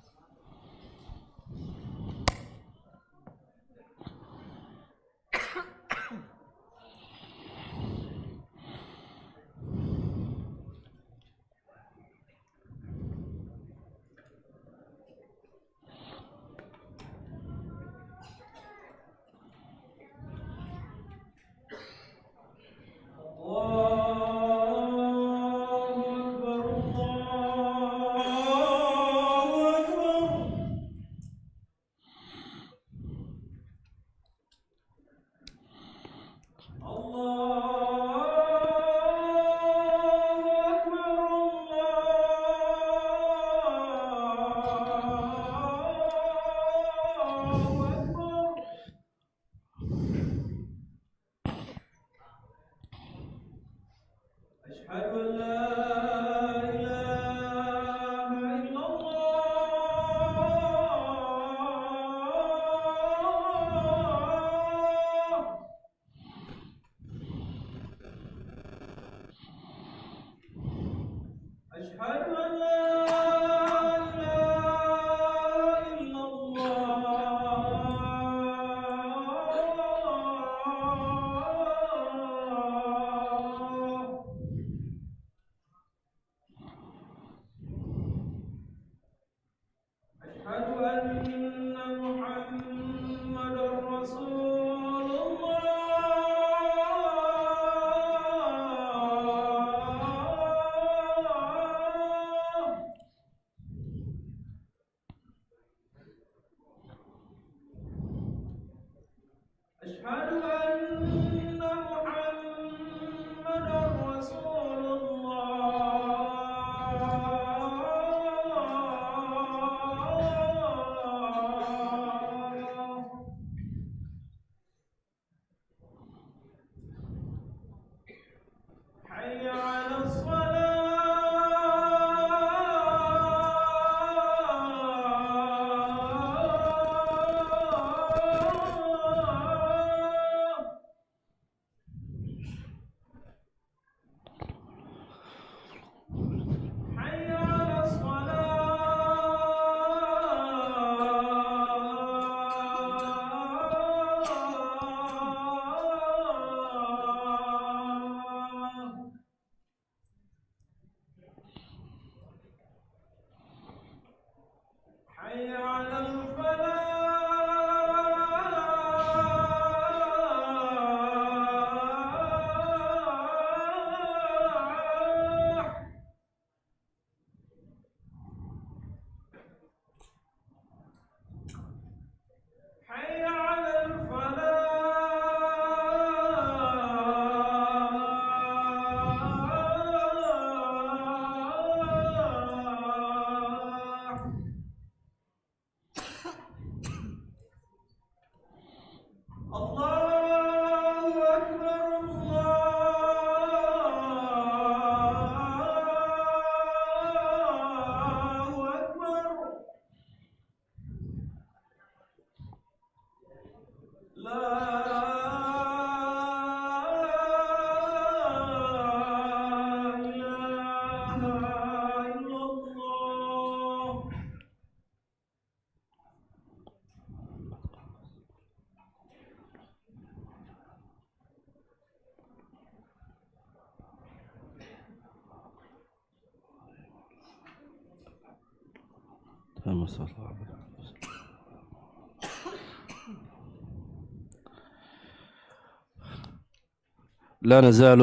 لا نزال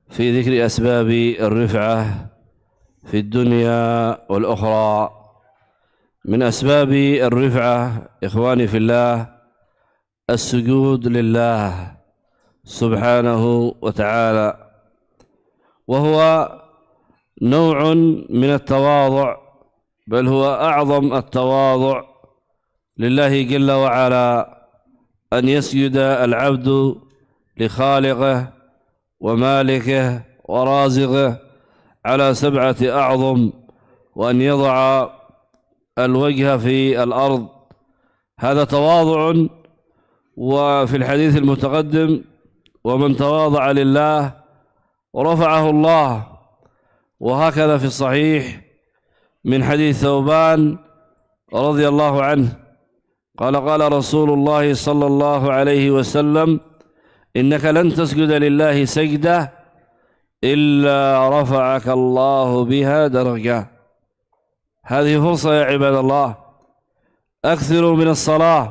في ذكر أسباب الرفعة في الدنيا والأخرى. من أسباب الرفعة إخواني في الله السجود لله سبحانه وتعالى، وهو نوع من التواضع، بل هو أعظم التواضع لله جل وعلا، أن يسجد العبد لخالقه ومالكه ورازقه على 7 أعظم، وأن يضع الوجه في الأرض. هذا تواضع. وفي الحديث المتقدم: ومن تواضع لله ورفعه الله. وهكذا في الصحيح من حديث ثوبان رضي الله عنه قال: قال رسول الله صلى الله عليه وسلم: إنك لن تسجد لله سجدة إلا رفعك الله بها درجة. هذه فرصة يا عباد الله، أكثروا من الصلاة،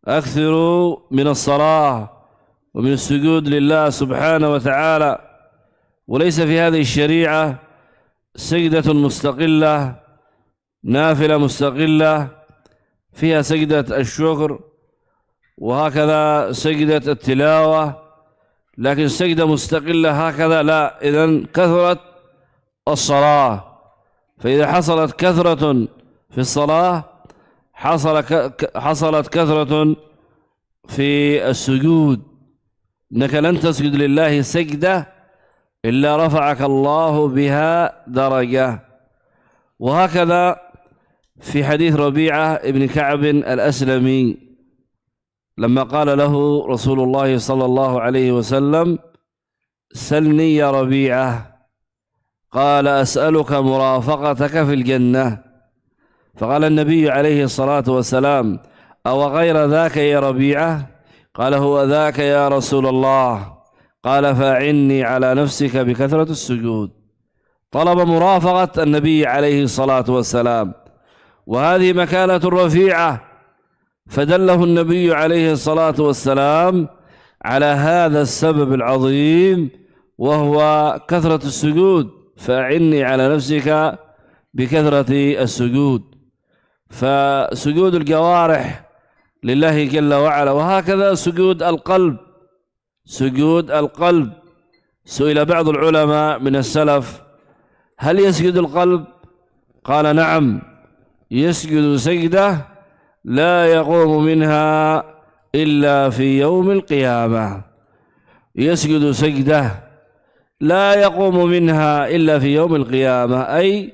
أكثروا من الصلاة ومن السجود لله سبحانه وتعالى. وليس في هذه الشريعة سجدة مستقلة، نافلة مستقلة فيها سجدة الشكر وهكذا سجدة التلاوة، لكن سجدة مستقلة هكذا لا. إذن كثرت الصلاة، فإذا حصلت كثرة في الصلاة حصلت كثرة في السجود. إنك لن تسجد لله سجدة إلا رفعك الله بها درجة. وهكذا في حديث ربيعة ابن كعب الأسلمي لما قال له رسول الله صلى الله عليه وسلم: سلني يا ربيعة. قال: أسألك مرافقتك في الجنة. فقال النبي عليه الصلاة والسلام: أو غير ذاك يا ربيعة؟ قال: هو ذاك يا رسول الله. قال: فأعني على نفسك بكثرة السجود. طلب مرافقة النبي عليه الصلاة والسلام، وهذه مكانة رفيعة، فدله النبي عليه الصلاة والسلام على هذا السبب العظيم، وهو كثرة السجود. فأعني على نفسك بكثرة السجود. فسجود الجوارح لله جل وعلا، وهكذا سجود القلب. سجود القلب، سئل بعض العلماء من السلف: هل يسجد القلب؟ قال: نعم، يسجد سجدة لا يقوم منها إلا في يوم القيامة. يسجد سجدة لا يقوم منها إلا في يوم القيامة، أي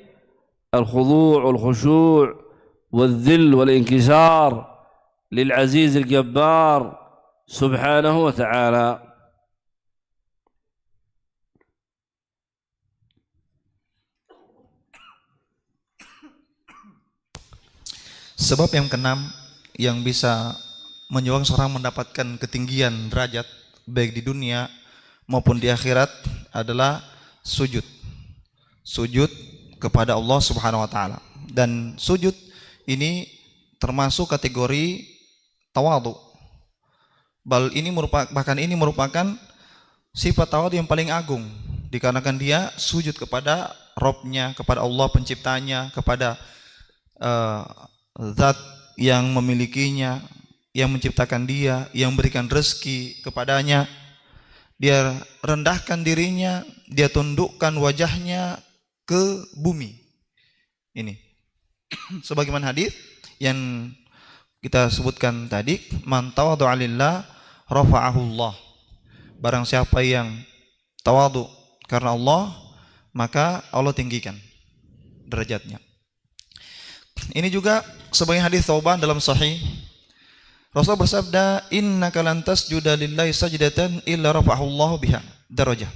الخضوع والخشوع والذل والانكسار للعزيز الجبار سبحانه وتعالى. Sebab yang keenam yang bisa menyumbang seorang mendapatkan ketinggian derajat baik di dunia maupun di akhirat adalah sujud. Sujud kepada Allah Subhanahu wa taala. Dan sujud ini termasuk kategori tawadhu. Bahkan ini merupakan sifat tawadhu yang paling agung, dikarenakan dia sujud kepada Rabb-nya, kepada Allah penciptanya, kepada zat yang memilikinya, yang menciptakan dia, yang memberikan rezeki kepadanya. Dia rendahkan dirinya, dia tundukkan wajahnya ke bumi. Ini sebagaimana hadis yang kita sebutkan tadi, man tawadhu'a lillah rafa'ahu Allah. Barang siapa yang tawadhu karena Allah, maka Allah tinggikan derajatnya. Ini juga sebagai hadis Thauban dalam sahih, Rasul bersabda, innaka lan tasjuda lillahi sajdatan illa rafa'ahu Allah biha darajah.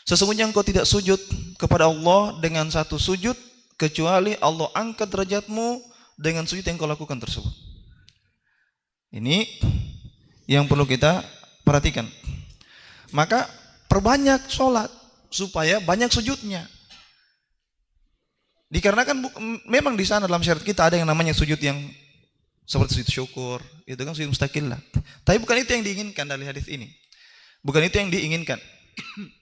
Sesungguhnya engkau tidak sujud kepada Allah dengan satu sujud kecuali Allah angkat derajatmu dengan sujud yang kau lakukan tersebut. Ini yang perlu kita perhatikan. Maka perbanyak sholat supaya banyak sujudnya. Dikarenakan memang di sana dalam syariat kita ada yang namanya sujud yang seperti sujud syukur, itu kan sujud mustaqillah. Tapi bukan itu yang diinginkan dari hadis ini. Bukan itu yang diinginkan.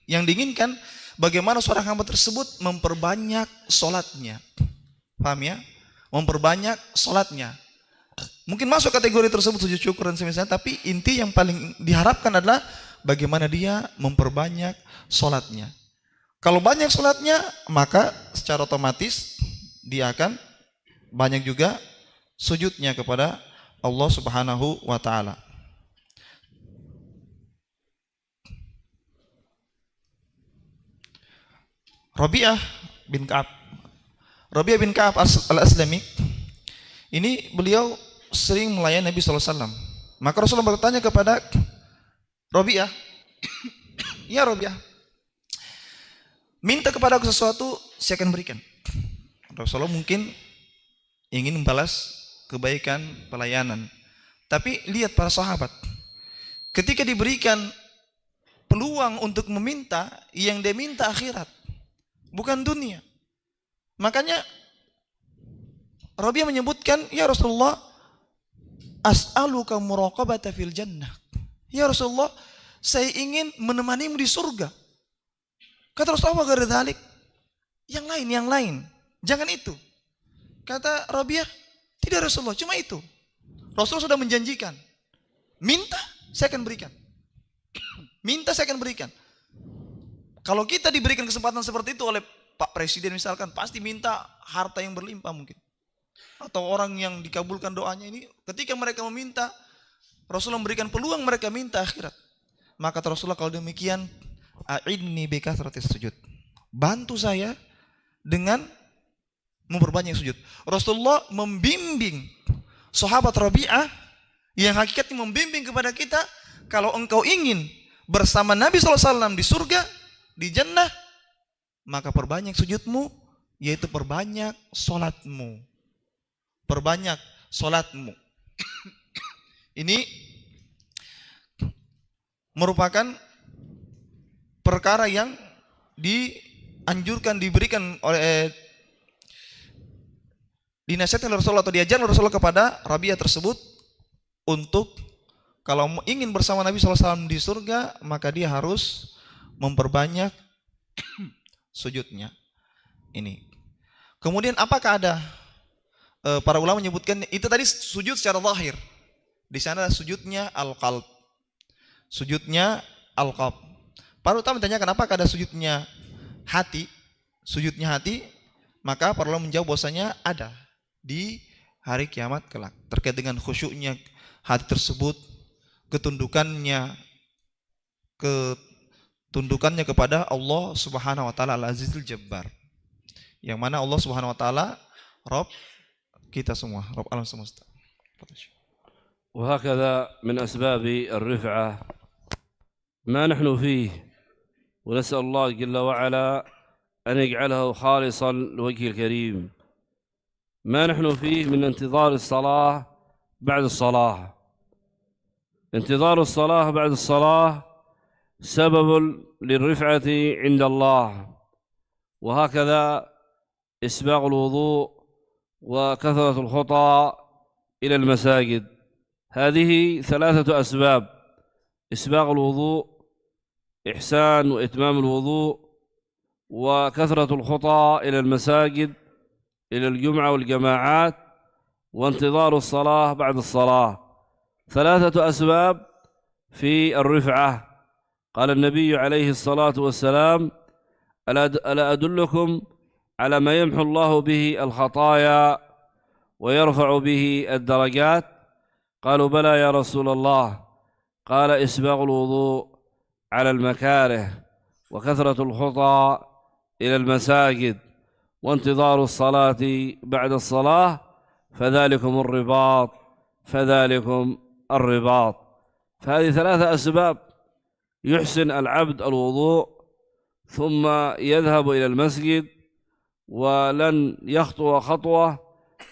Yang diinginkan bagaimana seorang hamba tersebut memperbanyak solatnya. Paham ya? Memperbanyak solatnya. Mungkin masuk kategori tersebut sujud syukur dan semisalnya, tapi inti yang paling diharapkan adalah bagaimana dia memperbanyak solatnya. Kalau banyak solatnya, maka secara otomatis dia akan banyak juga sujudnya kepada Allah Subhanahu wa taala. Rabi'ah bin Ka'ab. Rabi'ah bin Ka'ab al-Aslami, ini beliau sering melayani Nabi sallallahu alaihi wasallam. Maka Rasulullah bertanya kepada Rabi'ah, "Ya Rabi'ah, minta kepada aku sesuatu, saya akan berikan." Rasulullah mungkin ingin membalas kebaikan pelayanan. Tapi lihat para sahabat, ketika diberikan peluang untuk meminta, yang dia minta akhirat, bukan dunia. Makanya Rabi'ah menyebutkan, "Ya Rasulullah, as'aluka muraqabata fil jannah." Ya Rasulullah, saya ingin menemanimu di surga. Kata Rasulullah, "Ghairi dzalik." Yang lain. Jangan itu. Kata Rabi'ah, "Tidak Rasulullah, cuma itu." Rasulullah sudah menjanjikan, minta, saya akan berikan. Minta, saya akan berikan. Kalau kita diberikan kesempatan seperti itu oleh Pak Presiden misalkan, pasti minta harta yang berlimpah mungkin. Atau orang yang dikabulkan doanya ini, ketika mereka meminta, Rasulullah memberikan peluang mereka minta akhirat. Maka Rasulullah, kalau demikian, a'inni bikathratis sujud. Bantu saya dengan memperbanyak sujud. Rasulullah membimbing sahabat Rabi'ah yang hakikatnya membimbing kepada kita, kalau engkau ingin bersama Nabi SAW di surga, di jannah, maka perbanyak sujudmu, yaitu perbanyak solatmu. Perbanyak solatmu. Ini merupakan perkara yang dianjurkan, diberikan oleh dinasihatkan oleh Rasulullah atau diajarkan Rasulullah kepada Rabi'ah tersebut untuk kalau ingin bersama Nabi SAW di surga, maka dia harus memperbanyak sujudnya. Ini. Kemudian apakah ada para ulama menyebutkan itu tadi sujud secara zahir. Di sana sujudnya al-qalb. Sujudnya al-qalb. Para ulama menanyakan apakah ada sujudnya hati? Sujudnya hati, maka para ulama menjawab bahwasanya ada di hari kiamat kelak, terkait dengan khusyuknya hati tersebut, ketundukannya kepada Allah Subhanahu wa taala Al-Azizul Jabbar. Yang mana Allah Subhanahu wa taala Rabb kita semua, Rabb alam semesta. وهكذا من أسباب الرفعة ما نحن فيه، ونسأل الله جل وعلا أن يجعله خالصا لوجهه الكريم. ما نحن فيه من انتظار الصلاة بعد الصلاة. انتظار الصلاة بعد الصلاة سبب للرفعة عند الله، وهكذا إسباغ الوضوء وكثرة الخطى إلى المساجد. هذه ثلاثة أسباب: إسباغ الوضوء، إحسان وإتمام الوضوء، وكثرة الخطى إلى المساجد إلى الجمعة والجماعات، وانتظار الصلاة بعد الصلاة. ثلاثة أسباب في الرفعة. قال النبي عليه الصلاة والسلام: ألا أدلكم على ما يمحو الله به الخطايا ويرفع به الدرجات؟ قالوا: بلى يا رسول الله. قال: إسباغ الوضوء على المكاره، وكثرة الخطى إلى المساجد، وانتظار الصلاة بعد الصلاة، فذلكم الرباط فذلكم الرباط. فهذه ثلاثة أسباب: يحسن العبد الوضوء ثم يذهب إلى المسجد ولن يخطو خطوة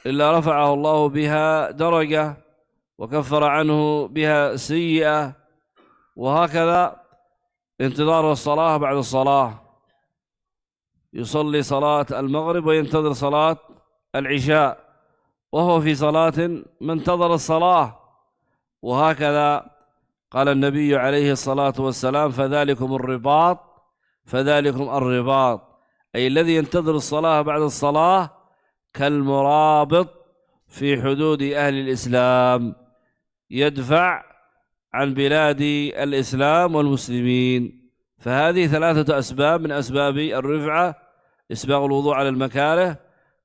إلا رفعه الله بها درجة وكفر عنه بها سيئة. وهكذا انتظار الصلاة بعد الصلاة يصلي صلاة المغرب وينتظر صلاة العشاء وهو في صلاة ما انتظر الصلاة. وهكذا قال النبي عليه الصلاة والسلام: فذلكم الرباط، فذلكم الرباط، أي الذي ينتظر الصلاة بعد الصلاة كالمرابط في حدود أهل الإسلام، يدفع عن بلاد الإسلام والمسلمين. فهذه ثلاثة أسباب من أسباب الرفعة: إسباغ الوضوء على المكاره،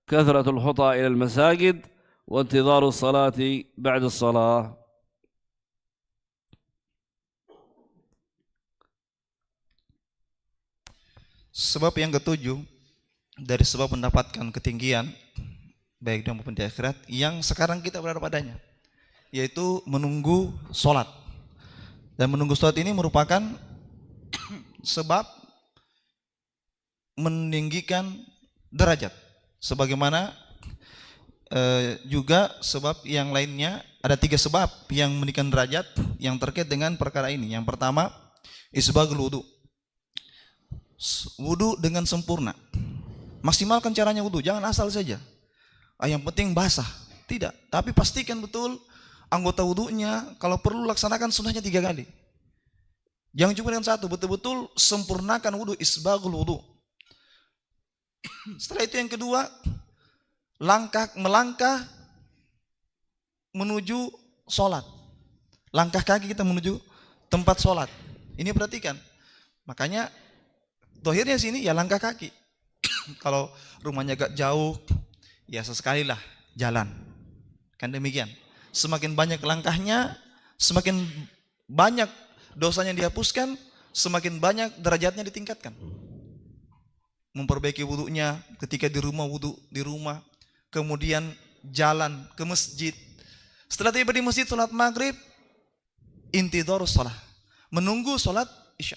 كثرة الخطى إلى المساجد، وانتظار الصلاة بعد الصلاة. Sebab yang ketujuh dari sebab mendapatkan ketinggian baik dunia maupun di akhirat yang sekarang kita berada padanya, yaitu menunggu sholat. Dan menunggu sholat ini merupakan sebab meninggikan derajat. Sebagaimana juga sebab yang lainnya, ada 3 sebab yang meninggikan derajat yang terkait dengan perkara ini. Yang pertama, isbagul wudu. Wudu dengan sempurna. Maksimalkan caranya wudu, jangan asal saja. Yang penting basah. Tidak, tapi pastikan betul anggota wudunya, kalau perlu laksanakan sunnahnya 3 kali. Jangan cuma dengan 1, betul-betul sempurnakan wudu, isbagul wudu. Setelah itu yang kedua, melangkah menuju sholat. Langkah kaki kita menuju tempat sholat. Ini perhatikan. Makanya dohirnya sini ya langkah kaki. Kalau rumahnya agak jauh, ya sesekali lah jalan. Kan demikian. Semakin banyak langkahnya, semakin banyak dosanya dihapuskan, semakin banyak derajatnya ditingkatkan. Memperbaiki wudunya ketika di rumah, wudu di rumah. Kemudian jalan ke masjid. Setelah tiba di masjid salat maghrib, intidharus shalah, menunggu salat isya.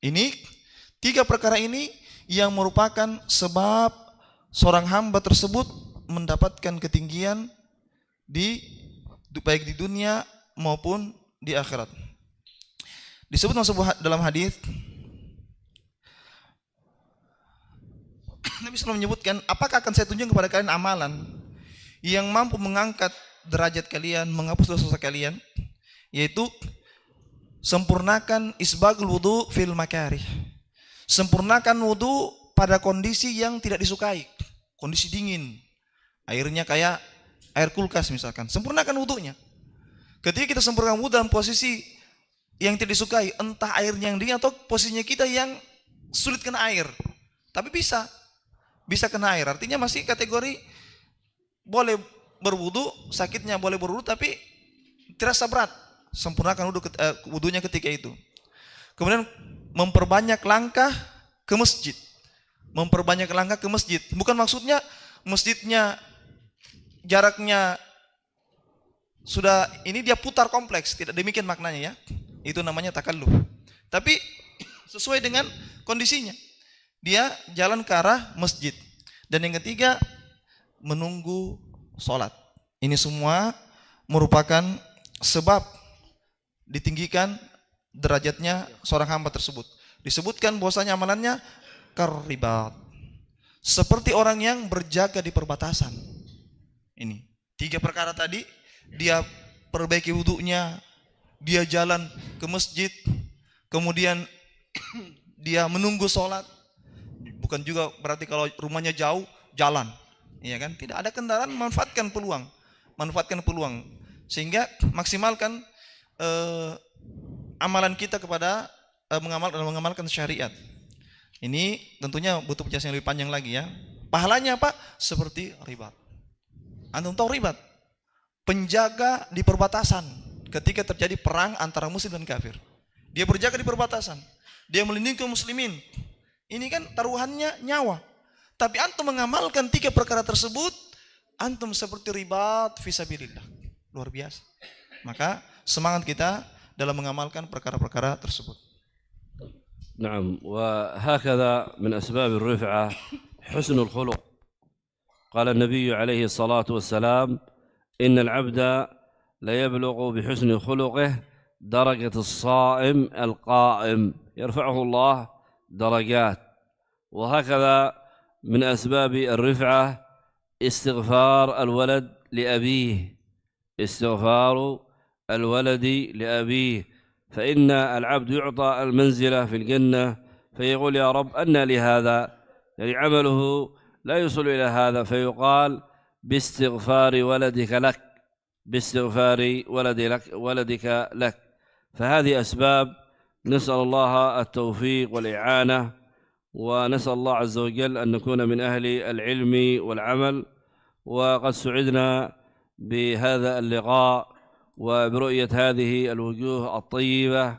Ini 3 perkara ini yang merupakan sebab seorang hamba tersebut mendapatkan ketinggian baik di dunia maupun di akhirat. Disebut dalam hadis, Nabi SAW menyebutkan, apakah akan saya tunjukkan kepada kalian amalan yang mampu mengangkat derajat kalian, menghapus dosa kalian, yaitu sempurnakan isbagul wudu fil makarih. Sempurnakan wudu pada kondisi yang tidak disukai, kondisi dingin, airnya kayak air kulkas misalkan. Sempurnakan wudunya. Ketika kita sempurnakan wudu dalam posisi yang tidak disukai, entah airnya yang dingin atau posisinya kita yang sulit kena air, tapi bisa kena air. Artinya masih kategori boleh berwudu, sakitnya boleh berwudu, tapi terasa berat. Sempurnakan wudunya ketika itu. Kemudian memperbanyak langkah ke masjid. Memperbanyak langkah ke masjid. Bukan maksudnya masjidnya jaraknya sudah ini dia putar kompleks, tidak demikian maknanya ya. Itu namanya takalluf. Tapi sesuai dengan kondisinya. Dia jalan ke arah masjid. Dan yang ketiga, menunggu sholat. Ini semua merupakan sebab ditinggikan derajatnya seorang hamba tersebut. Disebutkan bahwasanya amalannya karibat, seperti orang yang berjaga di perbatasan. Ini 3 perkara tadi, dia perbaiki wudunya, dia jalan ke masjid, kemudian dia menunggu sholat. Bukan juga berarti kalau rumahnya jauh jalan, iya kan? Tidak, ada kendaraan, manfaatkan peluang, sehingga maksimalkan amalan kita kepada mengamalkan syariat. Ini tentunya butuh penjelasan yang lebih panjang lagi ya. Pahalanya apa? Seperti ribat. Antum tahu ribat? Penjaga di perbatasan ketika terjadi perang antara muslim dan kafir. Dia berjaga di perbatasan. Dia melindungi kaum muslimin. Ini kan taruhannya nyawa. Tapi antum mengamalkan 3 perkara tersebut, antum seperti ribat fisabilillah. Luar biasa. Maka semangat kita dalam mengamalkan perkara-perkara tersebut. نعم. وهكذا من أسباب الرفعة حسن الخلق. قال النبي عليه الصلاة والسلام: إن العبد لا يبلغ بحسن خلقه درجة الصائم القائم، يرفعه الله درجات. وهكذا من أسباب الرفعة استغفار الولد لأبيه، استغفار الولد لأبيه، فإن العبد يعطى المنزلة في الجنة فيقول يا رب أن لي هذا، يعني عمله لا يوصل إلى هذا، فيقال باستغفار ولدك لك، باستغفار ولدك لك. فهذه أسباب، نسأل الله التوفيق والإعانة، ونسأل الله عز وجل أن نكون من أهل العلم والعمل. وقد سعدنا بهذا اللقاء وبرؤية هذه الوجوه الطيبة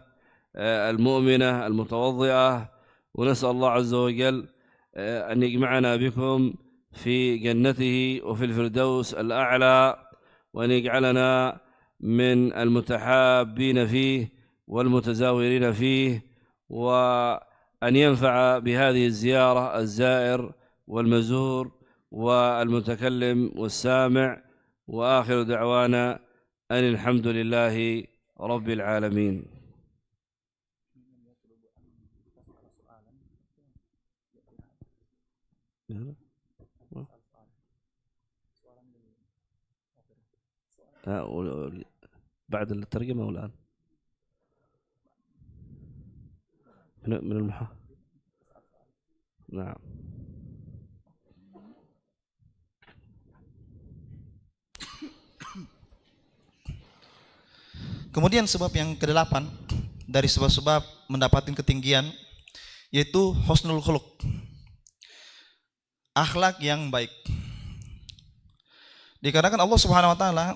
المؤمنة المتوضئة، ونسأل الله عز وجل أن يجمعنا بكم في جنته وفي الفردوس الأعلى، وأن يجعلنا من المتحابين فيه والمتزاورين فيه، وأن ينفع بهذه الزيارة الزائر والمزور والمتكلم والسامع. وآخر دعوانا أن الحمد لله رب العالمين. بعد الترجمة والآن من نعم. Kemudian sebab yang ke-8 dari sebab-sebab mendapatkan ketinggian yaitu husnul khuluq, akhlak yang baik. Dikarenakan Allah Subhanahu wa taala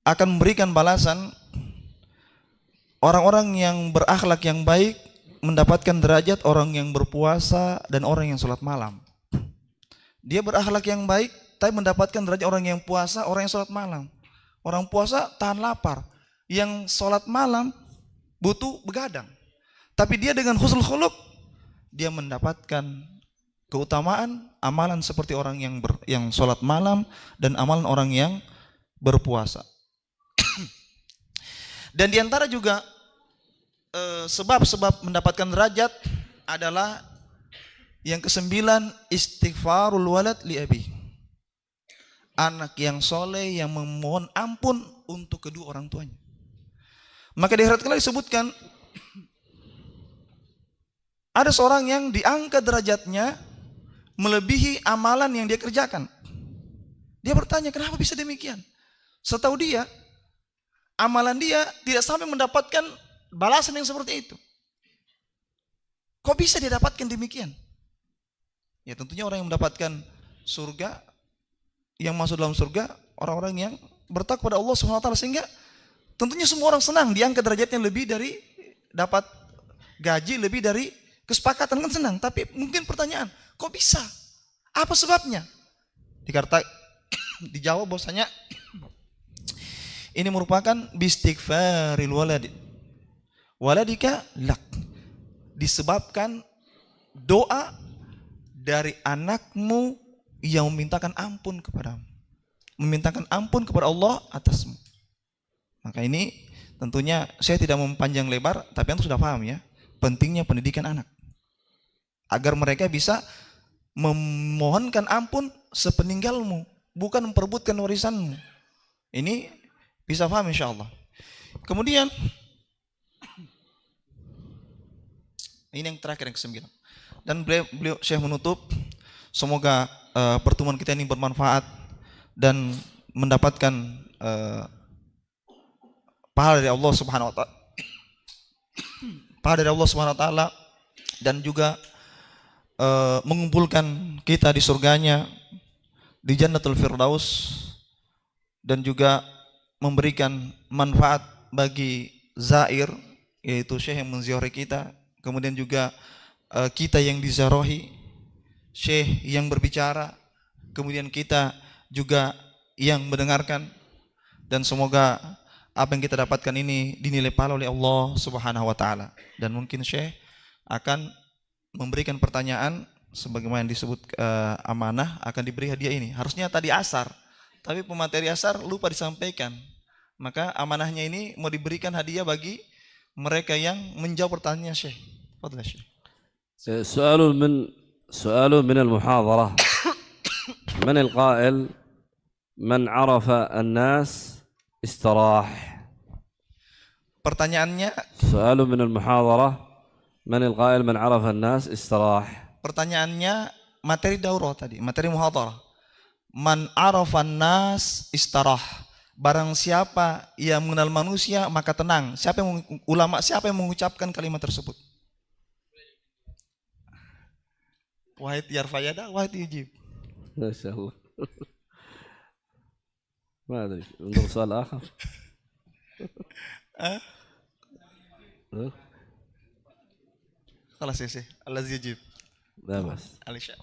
akan memberikan balasan orang-orang yang berakhlak yang baik, mendapatkan derajat orang yang berpuasa dan orang yang sholat malam. Dia berakhlak yang baik tapi mendapatkan derajat orang yang puasa, orang yang sholat malam. Orang puasa tahan lapar, yang sholat malam butuh begadang. Tapi dia dengan husnul khuluq, dia mendapatkan keutamaan amalan seperti orang yang sholat malam dan amalan orang yang berpuasa. Dan diantara juga sebab-sebab mendapatkan derajat adalah yang ke-9, istighfarul walad li abi. Anak yang soleh yang memohon ampun untuk kedua orang tuanya. Maka di akhirat kelak disebutkan ada seorang yang diangkat derajatnya melebihi amalan yang dia kerjakan. Dia bertanya, kenapa bisa demikian? Setahu dia, amalan dia tidak sampai mendapatkan balasan yang seperti itu. Kok bisa dia dapatkan demikian? Ya tentunya orang yang mendapatkan surga, yang masuk dalam surga, orang-orang yang bertakwa kepada Allah Subhanahu wa taala, sehingga tentunya semua orang senang diangkat derajatnya lebih dari dapat gaji, lebih dari kesepakatan, kan senang. Tapi mungkin pertanyaan, kok bisa? Apa sebabnya? Dijawab bahwasanya ini merupakan bistighfaril waladika lak, disebabkan doa dari anakmu yang memintakan ampun kepadamu, memintakan ampun kepada Allah atasmu. Maka ini tentunya saya tidak mempanjang lebar, tapi Anda sudah paham ya pentingnya pendidikan anak, agar mereka bisa memohonkan ampun sepeninggalmu, bukan memperebutkan warisanmu. Ini bisa paham insya Allah. Kemudian ini yang terakhir, yang ke-9. Dan beliau Syekh menutup, semoga pertemuan kita ini bermanfaat dan mendapatkan pahala dari Allah Subhanahu wa taala, pahala dari Allah Subhanahu wa taala, dan juga mengumpulkan kita di surganya, di Jannatul Firdaus, dan juga memberikan manfaat bagi zair, yaitu Syekh yang menziarahi kita, kemudian juga kita yang diziarahi, Syekh yang berbicara, kemudian kita juga yang mendengarkan, dan semoga apa yang kita dapatkan ini dinilai pahala oleh Allah Subhanahu wa taala. Dan mungkin Syekh akan memberikan pertanyaan sebagaimana yang disebut amanah, akan diberi hadiah ini. Harusnya tadi asar, tapi pemateri asar lupa disampaikan. Maka amanahnya ini mau diberikan hadiah bagi mereka yang menjawab pertanyaan Syekh. Fadhil Syekh. سؤال من سؤال من المحاضرة: من القائل من عرف الناس استراح؟ Pertanyaannya, سؤال من المحاضرة: من القائل من عرف الناس استراح؟ materi daurah tadi, materi muhadarah. Man arafan nas istarah. Barang siapa yang mengenal manusia maka tenang. Siapa yang mengucapkan kalimat tersebut? Wahid yarfa yada, wahid yujib. ما شاء الله. ما أدري، انظر سؤال آخر. Khalas ya sih, Allah yujib. لا بأس. Alisha.